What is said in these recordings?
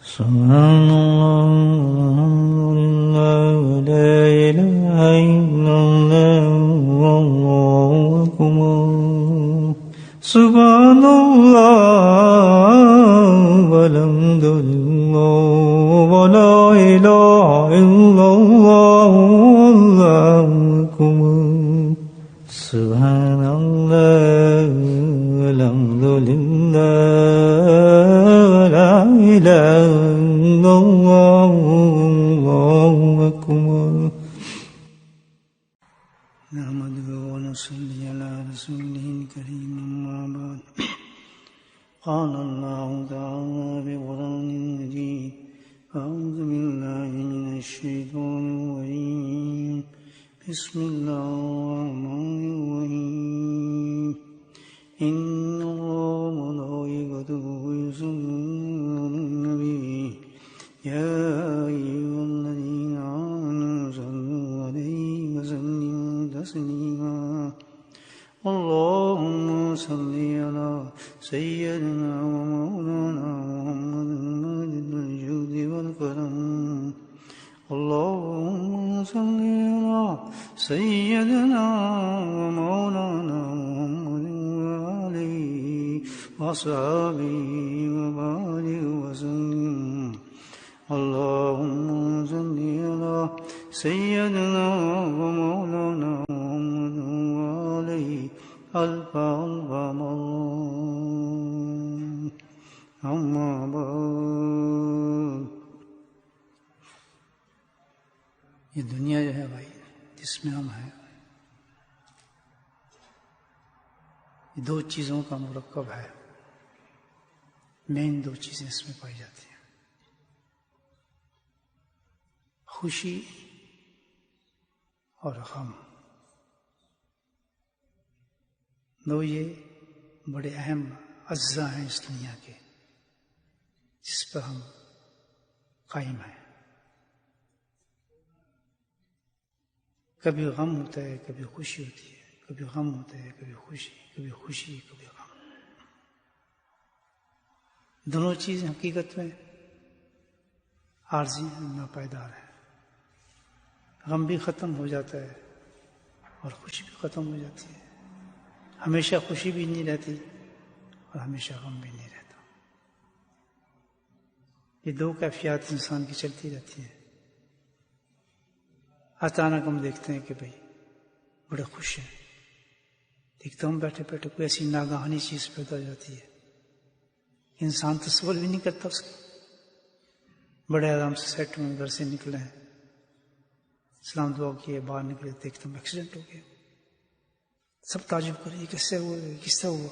سبحان اللہ والحمد للہ ولا الہ الا اللہ واللہ اکبر سبحان اللہ والحمد للہ ولا الہ الا اللہ واللہ اکبر سبحان اللہ والحمد للہ ولا الہ الا اللہ واللہ اکبر نحمده ونصلي على رسوله الكريم أما بعد قال الله تعالى بقرآن المجيد أعوذ بالله من الشيطان الرجيم بسم الله الرحمن الرحيم إن الله وملائكته يصلون على النبي يا أيها الذين آمنوا صلوا عليه وسلموا تسليما اللهم صل على سيدنا ومولانا محمد المجد الجود والكرم اللهم صل على سيدنا ومولانا محمد وآله وصحبه وبارك وسلم اللهم صل على سيدنا ومولانا محمد وآله ألف مرة أما بعد یہ دنیا جو ہے بھائی جس میں ہم ہیں یہ دو چیزوں کا مرکب ہے مین دو چیزیں اس میں پائی جاتی ہیں خوشی اور غم دو یہ بڑے اہم اجزاء ہیں اس دنیا کے جس پر ہم قائم ہیں کبھی غم ہوتا ہے کبھی خوشی ہوتی ہے کبھی غم ہوتا ہے کبھی خوشی کبھی غم دونوں چیزیں حقیقت میں عارضی ہیں ناپائیدار ہیں غم بھی ختم ہو جاتا ہے اور خوشی بھی ختم ہو جاتی ہے ہمیشہ خوشی بھی نہیں رہتی اور ہمیشہ غم بھی نہیں رہتا یہ دو کیفیات انسان کی چلتی رہتی ہیں اچانک ہم دیکھتے ہیں کہ بھئی بڑے خوش ہیں دیکھتے ہم بیٹھے بیٹھے کوئی ایسی ناگہانی چیز پیدا ہو جاتی ہے انسان تصور بھی نہیں کرتا اس کا بڑے آرام سے سیٹ میں گھر سے نکلے ہیں سلام دعا کیے باہر نکلے دیکھتے ہم ایکسیڈنٹ ہو گیا سب تعجب کرے یہ کس سے ہوا کس سے ہوا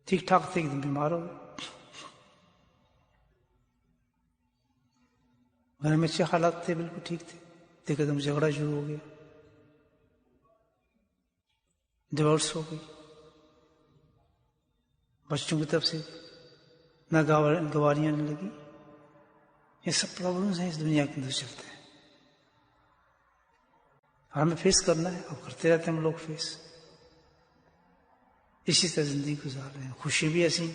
ٹھیک ٹھاک تھے ایک دم بیمار ہو گئے گھر میں اچھے حالات تھے بالکل ٹھیک تھے دیکھے تو جھگڑا شروع ہو گیا ڈیورس ہو گئی بچوں کی طرف سے نہ گواریاں نہیں لگی یہ سب پرابلمز ہیں اس دنیا کے اندر چلتے ہیں اور ہمیں فیس کرنا ہے اور کرتے رہتے ہیں ہم لوگ فیس اسی طرح زندگی گزار رہے ہیں خوشی بھی ایسی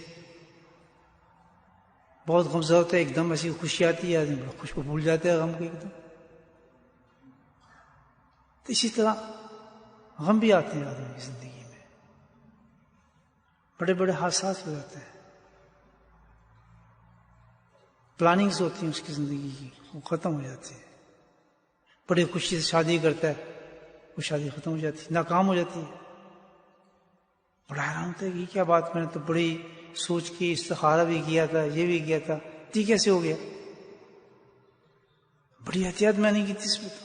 بہت غمزدہ ہوتا ہے ایک دم ایسی خوشی آتی ہے آدمی بڑا خوش کو بھول جاتے ہیں غم کو ایک دم تو اسی طرح غم بھی آتے ہیں آدمی کی زندگی میں بڑے بڑے حادثات ہو جاتے ہیں پلاننگز ہوتی ہیں اس کی زندگی کی وہ ختم ہو جاتی ہے بڑی خوشی سے شادی کرتا ہے وہ شادی ختم ہو جاتی ہے ناکام ہو جاتی ہے بڑا حیران ہوتا ہے کہ کیا بات میں نے تو بڑی سوچ کی استخارہ بھی کیا تھا یہ بھی کیا تھا یہ کیسے ہو گیا بڑی احتیاط میں نے کی تھی اس میں تو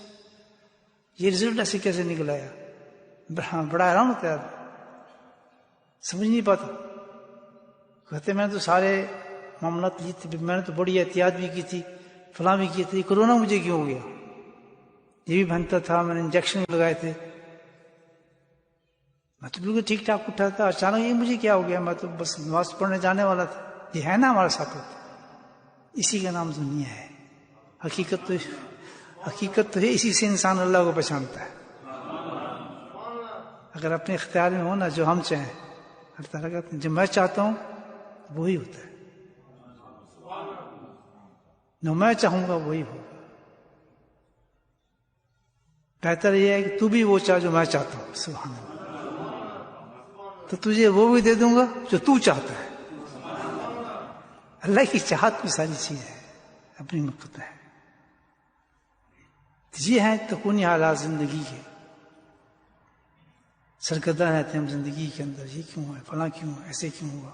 یہ رزلٹ ایسے کیسے نکل آیا بڑا حیران ہوتا ہے سمجھ نہیں پاتا کہتے میں نے تو سارے معاملات یہ تھے میں نے تو بڑی احتیاط بھی کی تھی فلاں بھی کی تھی کورونا مجھے کیوں ہو گیا یہ بھی بنتا تھا میں نے انجیکشن لگائے تھے میں تو بالکل ٹھیک ٹھاک اٹھا تھا اچانک یہ مجھے کیا ہو گیا میں تو بس نماز پڑھنے جانے والا تھا یہ ہے نا ہمارے ساتھ ہوتا اسی کا نام دنیا ہے حقیقت تو ہے اسی سے انسان اللہ کو پہچانتا ہے اگر اپنے اختیار میں ہو نا جو ہم چاہیں اللہ تعالیٰ کہتے ہیں جو میں چاہتا ہوں وہی ہوتا ہے جو میں چاہوں گا وہی ہوگا. بہتر یہ ہے کہ تو بھی وہ چاہ جو میں چاہتا ہوں. سبحان اللہ. تو تجھے وہ بھی دے دوں گا جو تو چاہتا ہے. اللہ کی چاہت میں ساری چیز ہے، اپنی مقصد ہے. یہ ہے تکونی حالات زندگی کے. سرگردہ رہتے ہیں ہم زندگی کے اندر، یہ کیوں ہے، فلاں کیوں ہے، ایسے کیوں ہوا.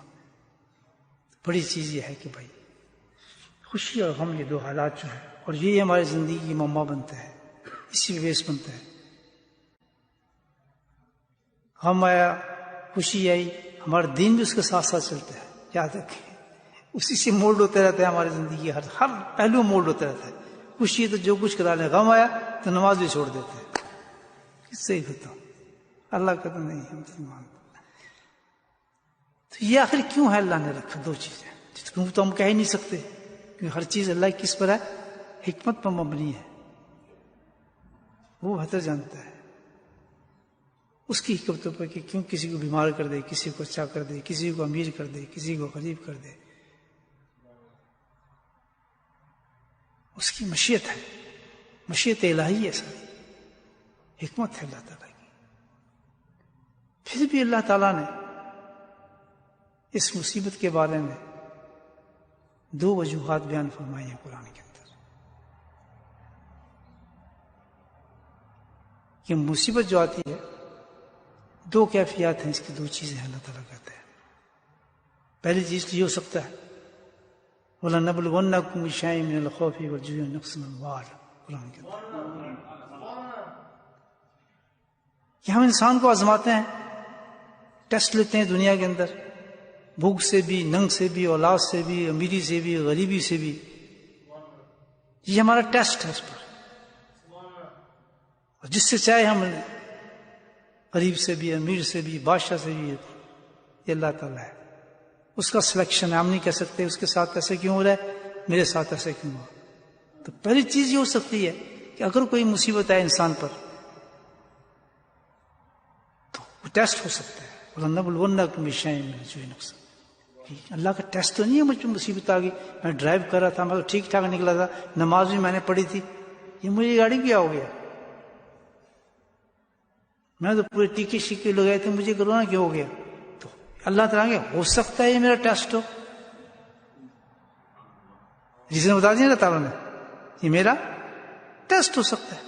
بڑی چیز یہ ہے کہ بھائی خوشی اور غم یہ دو حالات جو ہیں، اور یہ ہماری زندگی کی مما بنتا ہے، اسی پہ بیس بنتا ہے. غم آیا، خوشی آئی، ہمارا دین بھی اس کے ساتھ ساتھ چلتا ہے. یاد رکھیں اسی سے مولڈ ہوتے رہتا ہے. ہماری زندگی ہر پہلو مولڈ ہوتا رہتا ہے. خوشی ہے تو جو کچھ کرا لیں، غم آیا تو نماز بھی چھوڑ دیتے ہیں. کس سے ہی ہوتا ہوں، اللہ کا تو نہیں ہے مسلمان. تو یہ آخر کیوں ہے اللہ نے رکھا دو چیزیں، جس کو تو ہم کہہ ہی نہیں سکتے، کیونکہ ہر چیز اللہ کی کس پر ہے، حکمت پر مبنی ہے. وہ بہتر جانتا ہے اس کی حکمتوں پر کہ کیوں کسی کو بیمار کر دے، کسی کو اچھا کر دے، کسی کو امیر کر دے، کسی کو غریب کر دے. اس کی مشیت ہے، مشیت الہی ہے، ساری حکمت ہے اللہ تعالیٰ کی. پھر بھی اللہ تعالیٰ نے اس مصیبت کے بارے میں دو وجوہات بیان فرمائی ہیں قرآن کے اندر کہ مصیبت جو آتی ہے دو کیفیات ہیں اس کی، دو چیزیں اللہ تعالیٰ کہتے ہیں. پہلی چیز یہ ہو سکتا ہے وَلَنَبْلُوَنَّكُمْ بِشَيْءٍ مِّنَ الْخَوْفِ وَالْجُوعِ وَنَقْصٍ مِّنَ الْأَمْوَالِ، قرآن کے اندر کہ ہم انسان کو آزماتے ہیں، ٹیسٹ لیتے ہیں دنیا کے اندر، بھوک سے بھی، ننگ سے بھی، اولاد سے بھی، امیری سے بھی، غریبی سے بھی. یہ ہمارا ٹیسٹ ہے اس پر. اور جس سے چاہے ہم غریب سے بھی، امیر سے بھی، بادشاہ سے بھی، یہ اللہ تعالیٰ ہے. اس کا سلیکشن ہے. ہم نہیں کہہ سکتے اس کے ساتھ ایسے کیوں ہو رہا ہے، میرے ساتھ ایسے کیوں ہوا. تو پہلی چیز یہ ہو سکتی ہے کہ اگر کوئی مصیبت ہے انسان پر تو وہ ٹیسٹ ہو سکتا ہے. وَلَنَبْلُوَنَّكُمْ بِشَيْءٍ مِّنَ الْجُوعِ وَنَقْصٍ. اللہ کا ٹیسٹ تو نہیں ہے مجھ پہ مصیبت آ گئی، میں ڈرائیو کر رہا تھا، میں تو ٹھیک ٹھاک نکلا تھا، نماز بھی میں نے پڑھی تھی، یہ مجھے گاڑی کیا ہو گیا، میں تو پورے ٹیکے شیکے لگائے تھے، مجھے کرونا کیوں ہو گیا. تو اللہ تعالیٰ کہ ہو سکتا ہے یہ میرا ٹیسٹ ہو. جس نے بتا دیا اللہ تعالیٰ نے یہ میرا ٹیسٹ ہو سکتا ہے،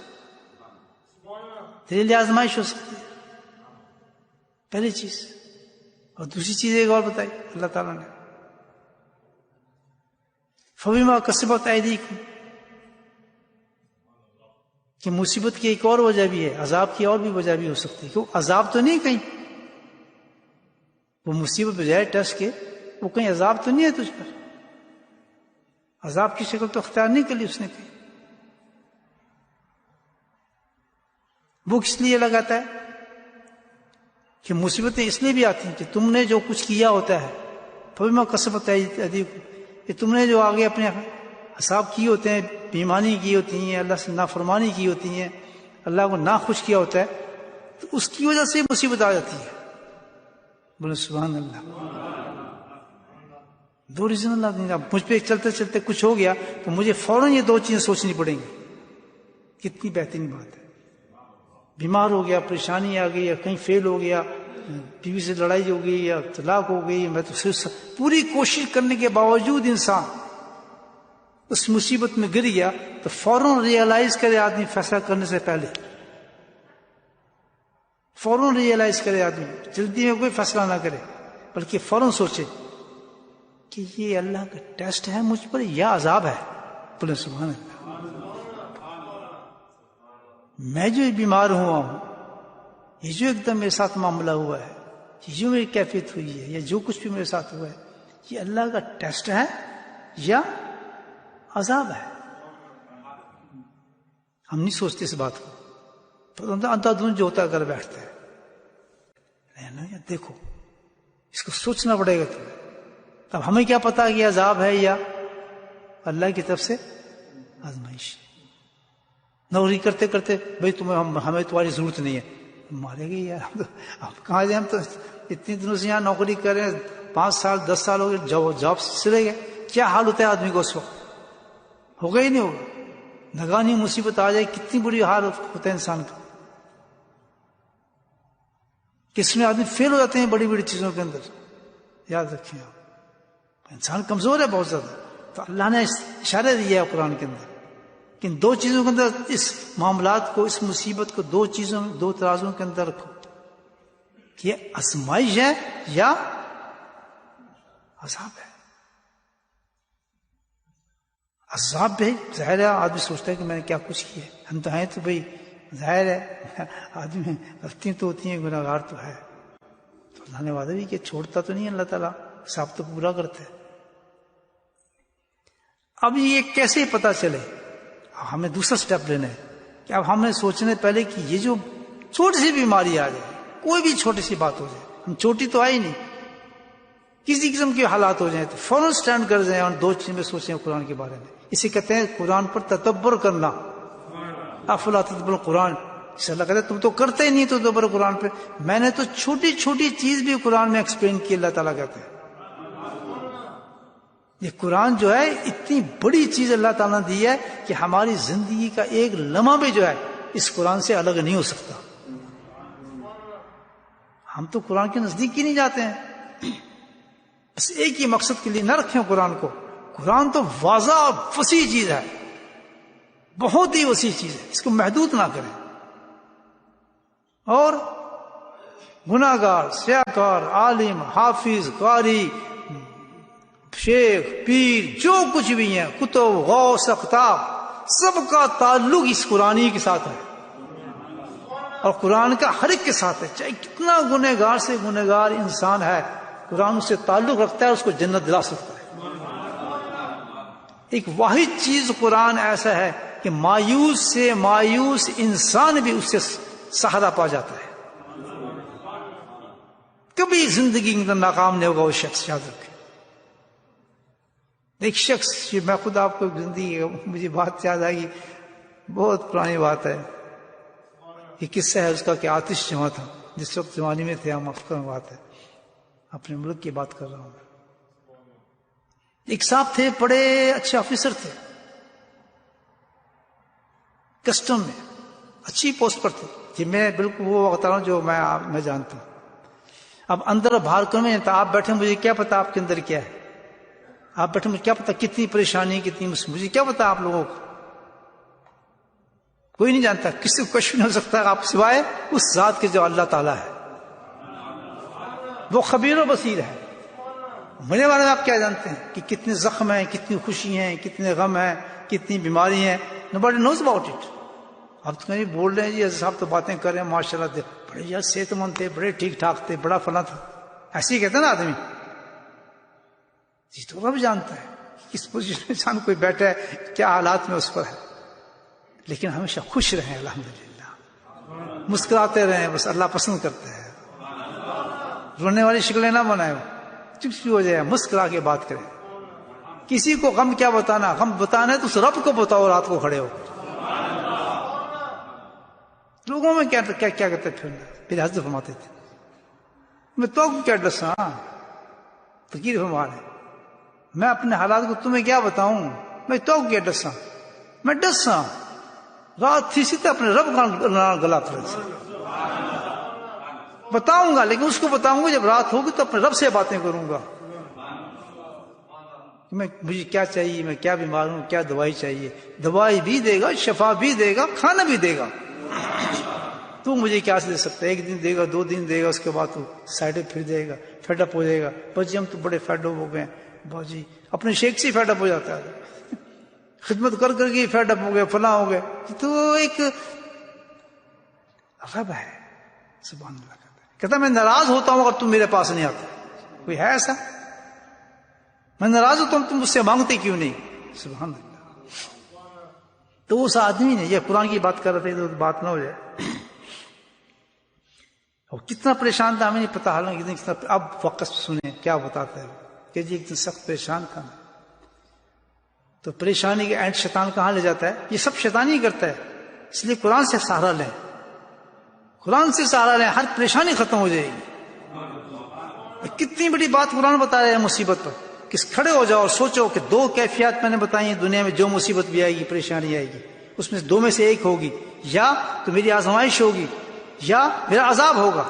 تیرے لیے آزمائش ہو سکتی ہے. پہلی چیز. اور دوسری چیز ایک اور بتائی اللہ تعالیٰ نے، فَبِمَا كَسَبَتْ أَيْدِيكُمْ، کہ مصیبت کی ایک اور وجہ بھی ہے، عذاب کی اور بھی وجہ بھی ہو سکتی ہے. کیوں عذاب تو نہیں کہیں، وہ مصیبت بجائے ٹیسٹ کے وہ کہیں عذاب تو نہیں ہے تجھ پر، عذاب کی شکل تو اختیار نہیں کر لی اس نے کہیں. وہ کس لیے لگاتا ہے کہ مصیبتیں اس لیے بھی آتی ہیں کہ تم نے جو کچھ کیا ہوتا ہے، فَبِمَا كَسَبَتْ أَيْدِيكُمْ، کہ تم نے جو آگے اپنے حساب کیے ہوتے ہیں، بےایمانی کی ہوتی ہیں، اللہ سے نافرمانی کی ہوتی ہیں، اللہ کو ناخوش کیا ہوتا ہے، تو اس کی وجہ سے مصیبت آ جاتی ہے. بولے سبحان اللہ. دو ریزن اللہ دیں. اب مجھ پہ چلتے چلتے کچھ ہو گیا تو مجھے فوراً یہ دو چیزیں سوچنی پڑیں گی. کتنی بہترین بات ہے. بیمار ہو گیا، پریشانی آ گئی، یا کہیں فیل ہو گیا، بیوی سے لڑائی ہو گئی یا طلاق ہو گئی، میں تو پوری کوشش کرنے کے باوجود انسان اس مصیبت میں گر گیا تو فوراً ریئلائز کرے آدمی فیصلہ کرنے سے پہلے، فوراً ریئلائز کرے آدمی، جلدی میں کوئی فیصلہ نہ کرے بلکہ فوراً سوچے کہ یہ اللہ کا ٹیسٹ ہے مجھ پر یا عذاب ہے. بولے سبحان اللہ. میں جو بیمار ہوا ہوں، یہ جو ایک دم میرے ساتھ معاملہ ہوا ہے، یہ جو میری کیفیت ہوئی ہے، یا جو کچھ بھی میرے ساتھ ہوا ہے، یہ اللہ کا ٹیسٹ ہے یا عذاب ہے. ہم نہیں سوچتے اس بات کو، اندھا دھند جو ہوتا ہے کر بیٹھتے ہیں. دیکھو اس کو سوچنا پڑے گا تمہیں. اب ہمیں کیا پتا کہ عذاب ہے یا اللہ کی طرف سے آزمائش. نوکری کرتے کرتے بھائی ہمیں تمہاری ضرورت نہیں ہے، مارے گی یار. اب کہاں جائیں، ہم تو اتنی دنوں سے یہاں نوکری کر رہے ہیں، 5 سال 10 سال ہو گئے، جاب سے چلے گئے. کیا حال ہوتا ہے آدمی کو اس وقت؟ ہوگا ہی نہیں ہوگا. ناگہانی مصیبت آ جائے کتنی بری حال ہوتا ہے انسان کا. کس میں آدمی فیل ہو جاتے ہیں بڑی بڑی چیزوں کے اندر. یاد رکھیں آپ، انسان کمزور ہے بہت زیادہ. تو اللہ نے اشارہ دیا ہے قرآن کے اندر کہ ان دو چیزوں کے اندر، اس معاملات کو، اس مصیبت کو دو چیزوں، دو ترازوں کے اندر رکھو کہ یہ آزمائش ہے یا عذاب ہے. عذاب بھی ظاہر ہے، آدمی سوچتا ہے کہ میں نے کیا کچھ کیا. ہم تو ہیں تو بھائی ظاہر ہے آدمی غلطیاں تو ہوتی ہیں، گناہ گار تو ہے. تو اللہ نے وعدہ بھی کہ چھوڑتا تو نہیں اللہ تعالیٰ، حساب تو پورا کرتا ہے. اب یہ کیسے پتہ چلے؟ ہمیں دوسرا سٹیپ لینا ہے کہ اب ہمیں سوچنے پہلے کہ یہ جو چھوٹی سی بیماری آ جائے، کوئی بھی چھوٹی سی بات ہو جائے، ہم چھوٹی تو آئی نہیں، کسی قسم کے حالات ہو جائیں تو فوراً سٹینڈ کر جائیں اور دو چیزیں سوچیں قرآن کے بارے میں. اسے کہتے ہیں قرآن پر تدبر کرنا. افلا تدبر قرآن، جسے اللہ کہتے ہیں تم تو کرتے ہی نہیں تو تدبر قرآن پہ. میں نے تو چھوٹی چھوٹی چیز بھی قرآن میں ایکسپلین کی. اللہ تعالیٰ کہتے ہیں یہ قرآن جو ہے اتنی بڑی چیز اللہ تعالیٰ نے دی ہے کہ ہماری زندگی کا ایک لمحہ بھی جو ہے اس قرآن سے الگ نہیں ہو سکتا. ہم تو قرآن کے نزدیک ہی نہیں جاتے ہیں. بس ایک ہی مقصد کے لیے نہ رکھیں قرآن کو. قرآن تو واضح اور وسیع چیز ہے، بہت ہی وسیع چیز ہے، اس کو محدود نہ کریں. اور گناہ گار، سیاکار، عالم، حافظ، قاری، شیخ، پیر، جو کچھ بھی ہیں، کتب، غوث، اقطاب، سب کا تعلق اس قرآن کے ساتھ ہے. اور قرآن کا ہر ایک کے ساتھ ہے، چاہے کتنا گنہگار سے گنہگار انسان ہے، قرآن اس سے تعلق رکھتا ہے، اس کو جنت دلا سکتا ہے. ایک واحد چیز قرآن ایسا ہے کہ مایوس سے مایوس انسان بھی اس سے سہارا پا جاتا ہے. کبھی زندگی کے اندر ناکام نہیں ہوگا وہ شخص، یاد رکھے. ایک شخص، میں خود آپ کو زندگی مجھے بات یاد آئی، بہت پرانی بات ہے. یہ قصہ ہے اس کا کہ آتش جمع تھا، جس وقت جوانی میں تھے ہم، افکر بات ہے، اپنے ملک کی بات کر رہا ہوں. ایک صاحب تھے، بڑے اچھے آفیسر تھے، کسٹم میں اچھی پوسٹ پر تھے. جی میں بالکل وہ بتا رہا ہوں جو میں جانتا ہوں. اب اندر باہر کرنے میں آپ بیٹھے، مجھے کیا پتا آپ کے اندر کیا ہے. آپ بیٹھے، مجھے کیا پتا کتنی پریشانی، کتنی مجھے کیا پتا آپ لوگوں کو. کوئی نہیں جانتا، کسی کو کچھ نہیں ہو سکتا آپ سوائے اس ذات کے جو اللہ تعالیٰ ہے. وہ خبیر و بصیر ہے. میرے بارے میں آپ کیا جانتے ہیں کہ کتنے زخم ہیں، کتنی خوشی ہیں، کتنے غم ہیں، کتنی بیماری ہیں. nobody knows about it. اب تو کہیں بول رہے ہیں جی صاحب تو باتیں کر رہے ہیں ماشاء اللہ، بڑے یار صحت مند تھے، بڑے ٹھیک ٹھاک تھے، بڑا فلاں تھا، ایسے ہی کہتے ہیں نا آدمی. جی تو رب جانتا ہے کس پوزیشن میں انسان کوئی بیٹھا ہے، کیا حالات میں اس پر ہے. لیکن ہمیشہ خوش رہیں، الحمدللہ مسکراتے رہیں، بس اللہ پسند کرتا ہے. رونے والی شکلیں نہ بنائے، چپ ہو جائے، مسکرا کے بات کریں. کسی کو غم کیا بتانا، غم بتانا ہے تو اس رب کو بتاؤ رات کو کھڑے ہو. لوگوں میں کیا کہتے پھر پھر حضرت فرماتے تھے میں تو کیا ڈسا، فقیر فرما رہے میں اپنے حالات کو تمہیں کیا بتاؤں، میں تو کیا ڈسا، میں ڈسا رات تھی سیدھے اپنے رب کا گلا پھڑ بتاؤں گا، لیکن اس کو بتاؤں گا جب رات ہوگی تو اپنے رب سے باتیں کروں گا. مجھے کیا چاہیے، میں کیا بیمار ہوں، کیا دوائی چاہیے، دوائی بھی دے گا، شفا بھی دے گا، کھانا بھی دے گا. تو مجھے کیا دے سکتا ہے، ایک دن دے گا، 2 دن دے گا، اس کے بعد تو سائڈ پھر دے گا، فیڈ اپ ہو جائے گا. بس جی ہم تو بڑے فیڈ اپ ہو گئے باجی، اپنے شیخ سے فیڈ اپ ہو جاتا ہے، خدمت کر کر کے فیڈ اپ ہو گئے، فلاں ہو گئے. تو ایک رب ہے سبحان اللہ، کہتا میں ناراض ہوتا ہوں اگر تم میرے پاس نہیں آتے. کوئی ہے ایسا؟ میں ناراض ہوتا ہوں تم مجھ سے مانگتے کیوں نہیں. سبحان اللہ. تو اس آدمی نے، یہ قرآن کی بات کر رہے تھے تو بات نہ ہو جائے، اور کتنا پریشان تھا ہمیں نہیں پتا. حالانکہ کتنا، اب وقت سنیں کیا بتاتا ہے کہ جی ایک دن سخت پریشان تھا. تو پریشانی کے اینڈ شیطان کہاں لے جاتا ہے؟ یہ سب شیطان ہی کرتا ہے. اس لیے قرآن سے سہارا لیں، قرآن سے سہارا لیں، ہر پریشانی ختم ہو جائے گی. کتنی بڑی بات قرآن بتا رہے ہیں مصیبت پر. کھڑے ہو جاؤ اور سوچو کہ دو کیفیات میں نے بتائی ہیں دنیا میں، جو مصیبت بھی آئے گی، پریشانی آئے گی، اس میں دو میں سے ایک ہوگی، یا تو میری آزمائش ہوگی یا میرا عذاب ہوگا.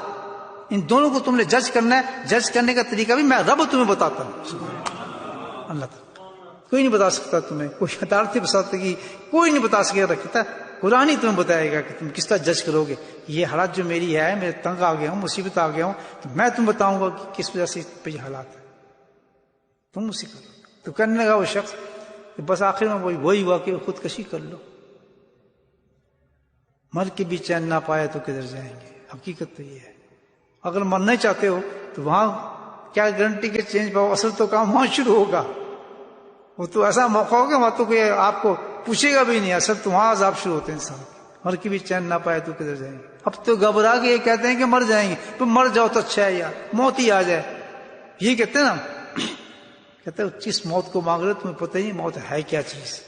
ان دونوں کو تم نے جج کرنا ہے. جج کرنے کا طریقہ بھی میں رب تمہیں بتاتا ہوں، اللہ تعالیٰ. کوئی نہیں بتا سکتا تمہیں، کوئی عدالت بساتگی کوئی نہیں بتا سکے رکھتا. قرآن ہی تمہیں بتائے گا کہ تم کس طرح جج کرو گے. یہ حالات جو میری ہے، میں تنگ آ گیا ہوں، مصیبت آ گیا ہوں، تو میں تم بتاؤں گا کہ کس وجہ سے پہ یہ حالات ہے، تم اسی کرو. تو کرنے لگا وہ شخص کہ بس آخر میں وہی ہوا کہ خودکشی کر لو. مر کے بھی چین نہ پائے تو کدھر جائیں گے. حقیقت تو یہ ہے. اگر مرنا چاہتے ہو تو وہاں کیا گارنٹی کے چینج پاؤ؟ اصل تو کام وہاں شروع ہوگا. وہ تو ایسا موقع ہوگا وہاں تو کوئی آپ کو پوچھے گا بھی نہیں. اصل تو وہاں عذاب شروع ہوتے ہیں انسان کے. مر کے بھی چین نہ پائے تو کدھر جائیں گے. اب تو گھبرا کے یہ کہتے ہیں کہ مر جائیں گے. تو مر جاؤ تو اچھا ہے یار، موت ہی آ جائے. یہ کہتے ہیں نا، کہتے ہیں جس موت کو مانگ رہے تمہیں پتہ ہی موت ہے کیا چیز.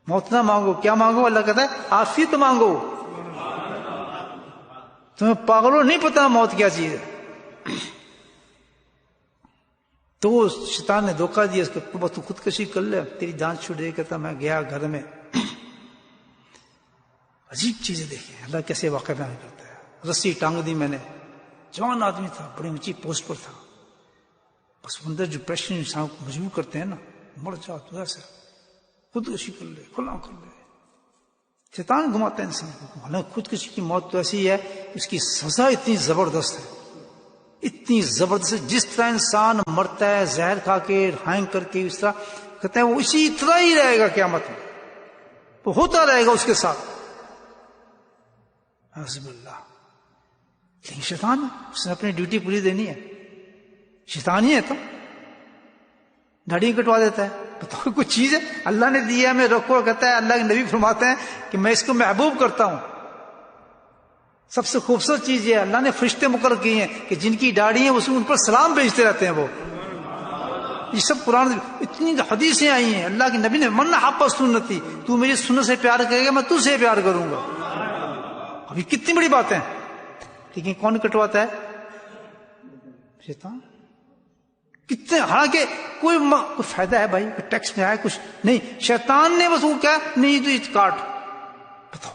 موت نہ مانگو، کیا مانگو؟ اللہ کہتا ہے عافیت مانگو. تمہیں پاگلوں نہیں پتا موت کیا چیز ہے. تو وہ شیطان نے دھوکہ دیا اس کو، تو خودکشی کر لے، تیری جان چھوٹ جائے. کہتا میں گیا گھر میں، عجیب چیزیں دیکھیں اللہ کیسے واقعہ بیان کرتا ہے. رسی ٹانگ دی میں نے، جوان آدمی تھا، بڑی اونچی پوسٹ پر تھا. بس اندر جو پریشر انسان کو مجبور کرتے ہیں نا، مر جا تو ایسا خودکشی کر لے، فلاں کر لے. شیطان گھماتا ہے انسان کو. حالانکہ خودکشی کی موت تو ایسی ہے، اس کی سزا اتنی زبردست ہے، اتنی زبردست. جس طرح انسان مرتا ہے زہر کھا کے، ہینگ کر کے، اس طرح کہتے ہیں وہ اسی طرح ہی رہے گا قیامت میں. وہ ہوتا رہے گا اس کے ساتھ. حسب اللہ. لیکن شیطان اس نے اپنی ڈیوٹی پوری دینی ہے. شیطان ہی ہے تو داڑھی کٹوا دیتا ہے. بتاؤ کوئی چیز ہے اللہ نے دی ہے، میں رکھو. کہتا ہے اللہ کے نبی فرماتے ہیں کہ میں اس کو محبوب کرتا ہوں. سب سے خوبصورت چیز یہ ہے، اللہ نے فرشتے مقرر کیے ہیں کہ جن کی داڑھی ہیں ان پر سلام بھیجتے رہتے ہیں. وہ یہ سب قرآن، اتنی حدیثیں آئی ہیں. اللہ کے نبی نے من حب سنتی، تو میری سنت سے پیار کرے گا میں تجھ سے پیار کروں گا. ابھی کتنی بڑی بات ہے. لیکن کون کٹواتا ہے؟ شیطان. کتنے، حالانکہ کوئی فائدہ ہے بھائی، ٹیکس میں آیا کچھ نہیں. شیطان نے بس وہ کیا نہیں تو یہ کاٹ. بتاؤ،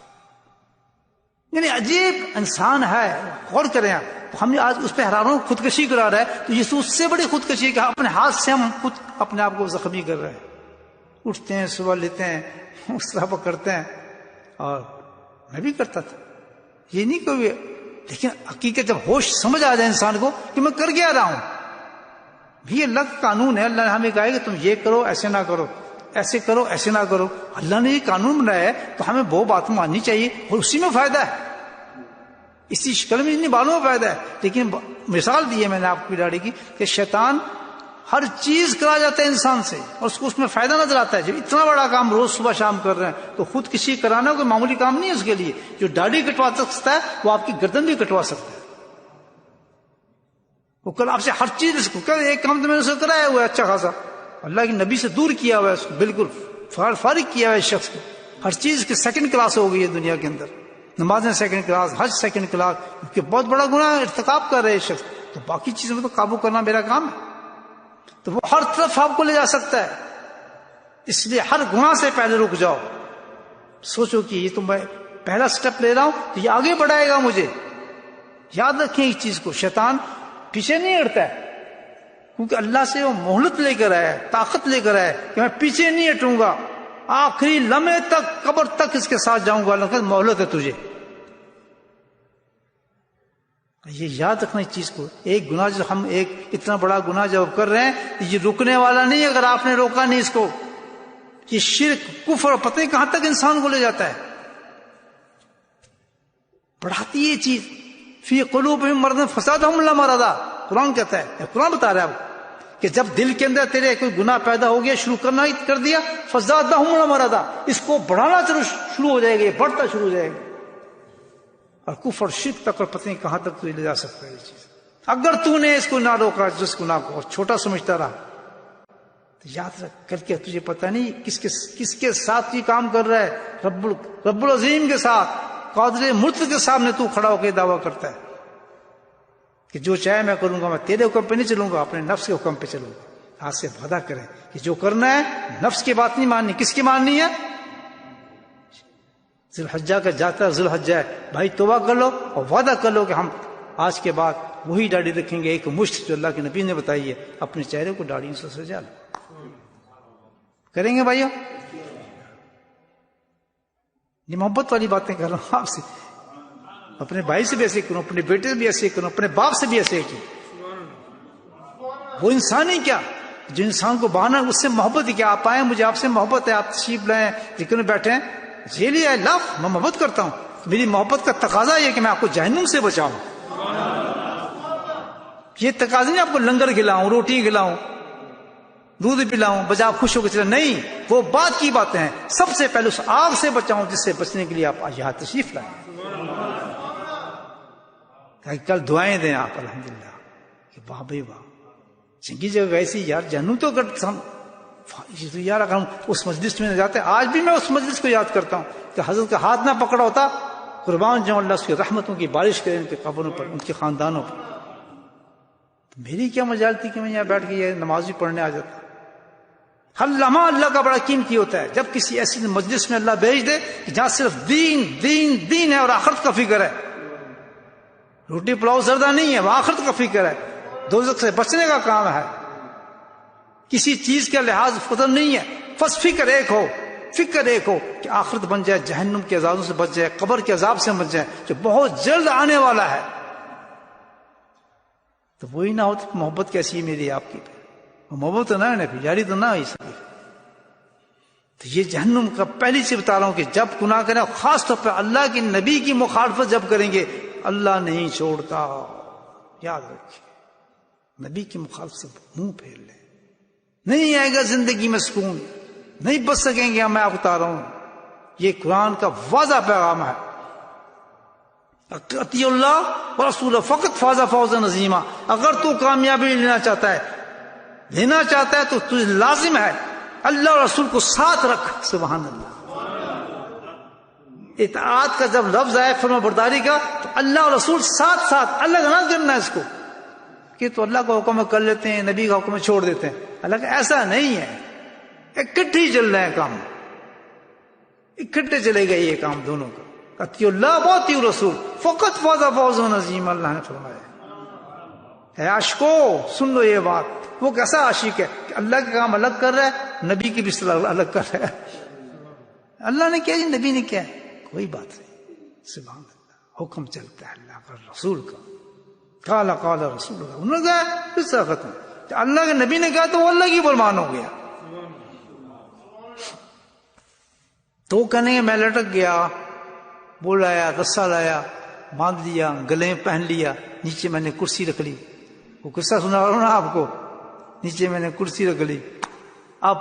یعنی عجیب انسان ہے. غور کریں آپ. ہم نے آج اس پہ حیران ہوں، خودکشی کرا رہا ہے. تو یہ اس سے بڑی خودکشی ہے کہ اپنے ہاتھ سے ہم خود اپنے آپ کو زخمی کر رہے ہیں. اٹھتے ہیں صبح، لیتے ہیں اس طرح کرتے ہیں. اور میں بھی کرتا تھا، یہ نہیں کوئی. لیکن حقیقت جب ہوش سمجھ آ جائے انسان کو کہ میں کر کیا رہا ہوں. بھی اللہ کا قانون ہے. اللہ نے ہمیں کہا ہے کہ تم یہ کرو، ایسے نہ کرو، ایسے کرو، ایسے نہ کرو. اللہ نے یہ قانون بنایا ہے تو ہمیں وہ بات ماننی چاہیے، اور اسی میں فائدہ ہے. اسی شکل میں اتنی بالوں میں فائدہ ہے. لیکن مثال دی ہے میں نے آپ کی داڑھی کی کہ شیطان ہر چیز کرا جاتا ہے انسان سے، اور اس کو اس میں فائدہ نظر آتا ہے. جب اتنا بڑا کام روز صبح شام کر رہے ہیں تو خودکشی کرانا کوئی معمولی کام نہیں ہے اس کے لیے. جو داڑھی کٹوا سکتا ہے وہ آپ کی گردن بھی کٹوا سکتا ہے. وہ کل آپ سے ہر چیز، ایک کام تو میں نے اسے کرایا ہوا ہے اچھا خاصا، اللہ کے نبی سے دور کیا ہوا ہے اس کو، بالکل فارغ کیا ہوا ہے اس شخص کو. ہر چیز کی سیکنڈ کلاس ہو گئی ہے دنیا کے اندر. نمازیں سیکنڈ کلاس، حج سیکنڈ کلاس، کیونکہ بہت بڑا گناہ ارتکاب کر رہے ہیں شخص. تو باقی چیزوں میں تو قابو کرنا میرا کام ہے. تو وہ ہر طرف آپ کو لے جا سکتا ہے. اس لیے ہر گناہ سے پہلے رک جاؤ، سوچو کہ یہ تو میں پہلا سٹیپ لے رہا ہوں تو یہ آگے بڑھائے گا مجھے. یاد رکھیں اس چیز کو. شیطان پیچھے نہیں ہٹتا ہے، کیونکہ اللہ سے وہ مہلت لے کر آیا ہے، طاقت لے کر آیا ہے کہ میں پیچھے نہیں ہٹوں گا، آخری لمحے تک، قبر تک اس کے ساتھ جاؤں گا. اللہ کا مہلت ہے تجھے. یہ یاد رکھنا اس چیز کو. ایک گناہ جو ہم ایک اتنا بڑا گناہ جب کر رہے ہیں یہ رکنے والا نہیں ہے اگر آپ نے روکا نہیں اس کو. یہ شرک، کفر، پتہ نہیں کہاں تک انسان کو لے جاتا ہے، بڑھاتی ہے یہ چیز. فی قلوبہم مرض فزادہم اللہ مرضا. قرآن کہتا ہے، قرآن بتا رہا ہے آپ کہ جب دل کے اندر تیرے کوئی گناہ پیدا ہو گیا، شروع کرنا ہی کر دیا، فزادہم اللہ مرضا، اس کو بڑھانا شروع ہو جائے گا، یہ بڑھتا شروع ہو جائے گا. اور کفر شرک تک اور پتہ نہیں کہاں تک تو لے جا سکتا ہے یہ چیز. اگر تو نے اس کو نہ روکا، جس گناہ کو چھوٹا سمجھتا رہا، تو یاد رکھ کر کے تجھے پتہ نہیں کس کے ساتھ یہ کام کر رہا ہے. رب العظیم کے ساتھ، قادر مطلق کے سامنے تو کھڑا ہو کے دعویٰ کرتا ہے کہ جو چاہے میں کروں گا. میں تیرے حکم پہ نہیں چلوں گا، اپنے نفس کے حکم پہ چلوں گا. آج سے وعدہ کریں کہ جو کرنا ہے نفس کی بات نہیں ماننی. کس کی ماننی ہے؟ ذی الحجہ کا جاتا ذی الحجہ ہے بھائی، توبہ کر لو اور وعدہ کر لو کہ ہم آج کے بعد وہی داڑھی رکھیں گے، ایک مشت جو اللہ کے نبی نے بتائی ہے. اپنے چہرے کو داڑھی سے سجا لو. کریں گے بھائیو؟ یہ محبت والی باتیں کر رہا ہوں آپ سے. اپنے بھائی سے بھی ایسے کروں، اپنے بیٹے سے بھی ایسے کروں، اپنے باپ سے بھی ایسے کروں. وہ انسان ہی کیا جو انسان کو بہانا، اس سے محبت ہی کیا. آپ آئیں، مجھے آپ سے محبت ہے، آپ تشریف لائیں، ذکر میں بیٹھے ہیں، ریئلی آئی لو، میں محبت کرتا ہوں. میری محبت کا تقاضا یہ کہ میں آپ کو جہنم سے بچاؤں. یہ تقاضا نہیں آپ کو لنگر کھلاؤں، روٹی کھلاؤں، دودھ پلاؤں بس آپ خوش ہو کے چلے. نہیں، وہ بات کی باتیں ہیں. سب سے پہلے اس آگ سے بچاؤں جس سے بچنے کے لیے آپ یہاں تشریف لائیں. کل دعائیں دیں آپ الحمدللہ کہ واہ بھائی واہ، چنگی جگہ ایسی یار جہنم تو یار اگر ہم اس مجلس میں نہ جاتے. آج بھی میں اس مجلس کو یاد کرتا ہوں کہ حضرت کا ہاتھ نہ پکڑا ہوتا، قربان جاؤں اللہ اس کی رحمتوں کی بارش کرے ان کے قبروں پر، ان کے خاندانوں پر. میری کیا مجال تھی کہ میں یہاں بیٹھ کے یہ نماز بھی پڑھنے آ جاتا. ہر لمحہ اللہ کا بڑا قیمتی ہوتا ہے. جب کسی ایسی مجلس میں اللہ بھیج دے کہ جہاں صرف دین دین دین ہے اور آخرت کا فکر ہے، روٹی پلاؤ زردہ نہیں ہے، وہ آخرت کا فکر ہے، دوزخ سے بچنے کا کام ہے، کسی چیز کا لحاظ فضل نہیں ہے. بس فکر ایک ہو، فکر ایک ہو کہ آخرت بن جائے، جہنم کے عذابوں سے بچ جائے، قبر کے عذاب سے بچ جائے جو بہت جلد آنے والا ہے. تو وہی نہ ہو تو محبت کیسی ہے میری آپ کی؟ محبت تو نہ ہے، یاری تو نہ ہوئی. تو یہ جہنم کا پہلی سے بتا رہا ہوں کہ جب گناہ کریں، خاص طور پہ اللہ کے نبی کی مخالفت جب کریں گے، اللہ نہیں چھوڑتا. یاد رکھیں، نبی کی مخالفت سے منہ پھیر لیں، نہیں آئے گا زندگی میں سکون، نہیں بچ سکیں گے. میں آپ بتا رہا ہوں، یہ قرآن کا واضح پیغام ہے. اطیع اللہ و رسول فقط فاز فوزا عظیما. اگر تو کامیابی لینا چاہتا ہے تو تجھے لازم ہے اللہ اور رسول کو ساتھ رکھ. سبحان اللہ. اطاعت کا جب لفظ آئے فرما برداری کا، تو اللہ اور رسول ساتھ ساتھ، الگ نہ کرنا اس کو کہ تو اللہ کا حکم کر لیتے ہیں، نبی کا حکم چھوڑ دیتے ہیں. اللہ کا ایسا نہیں ہے، اکٹھے ہی چل رہے ہیں کام، اکٹھے چلے گئے یہ کام دونوں کا. اطیع اللہ و اطیع رسول فقط فاز فوزا عظیما. اللہ نے فرمایا ہے عاشقو سن لو یہ بات. وہ کیسا عاشق ہے کہ اللہ کے کام الگ کر رہا ہے، نبی کی بھی اصطلاح الگ کر رہا ہے. اللہ نے کیا جی، نبی نے کیا، کوئی بات نہیں. سبحان اللہ. حکم چلتا ہے اللہ کا، رسول کا. قال قال رسول اللہ، انہوں نے کہا اس طرح ختم. اللہ کے نبی نے کہا تو وہ اللہ کی فرمان ہو گیا. تو کہنے میں لٹک گیا، بول آیا، غصہ لایا، باندھ لیا، گلے میں پہن لیا، نیچے میں نے کرسی رکھ لی. وہ قصہ سنا رہا ہوں نا آپ کو، نیچے میں نے کرسی رکھ لی. اب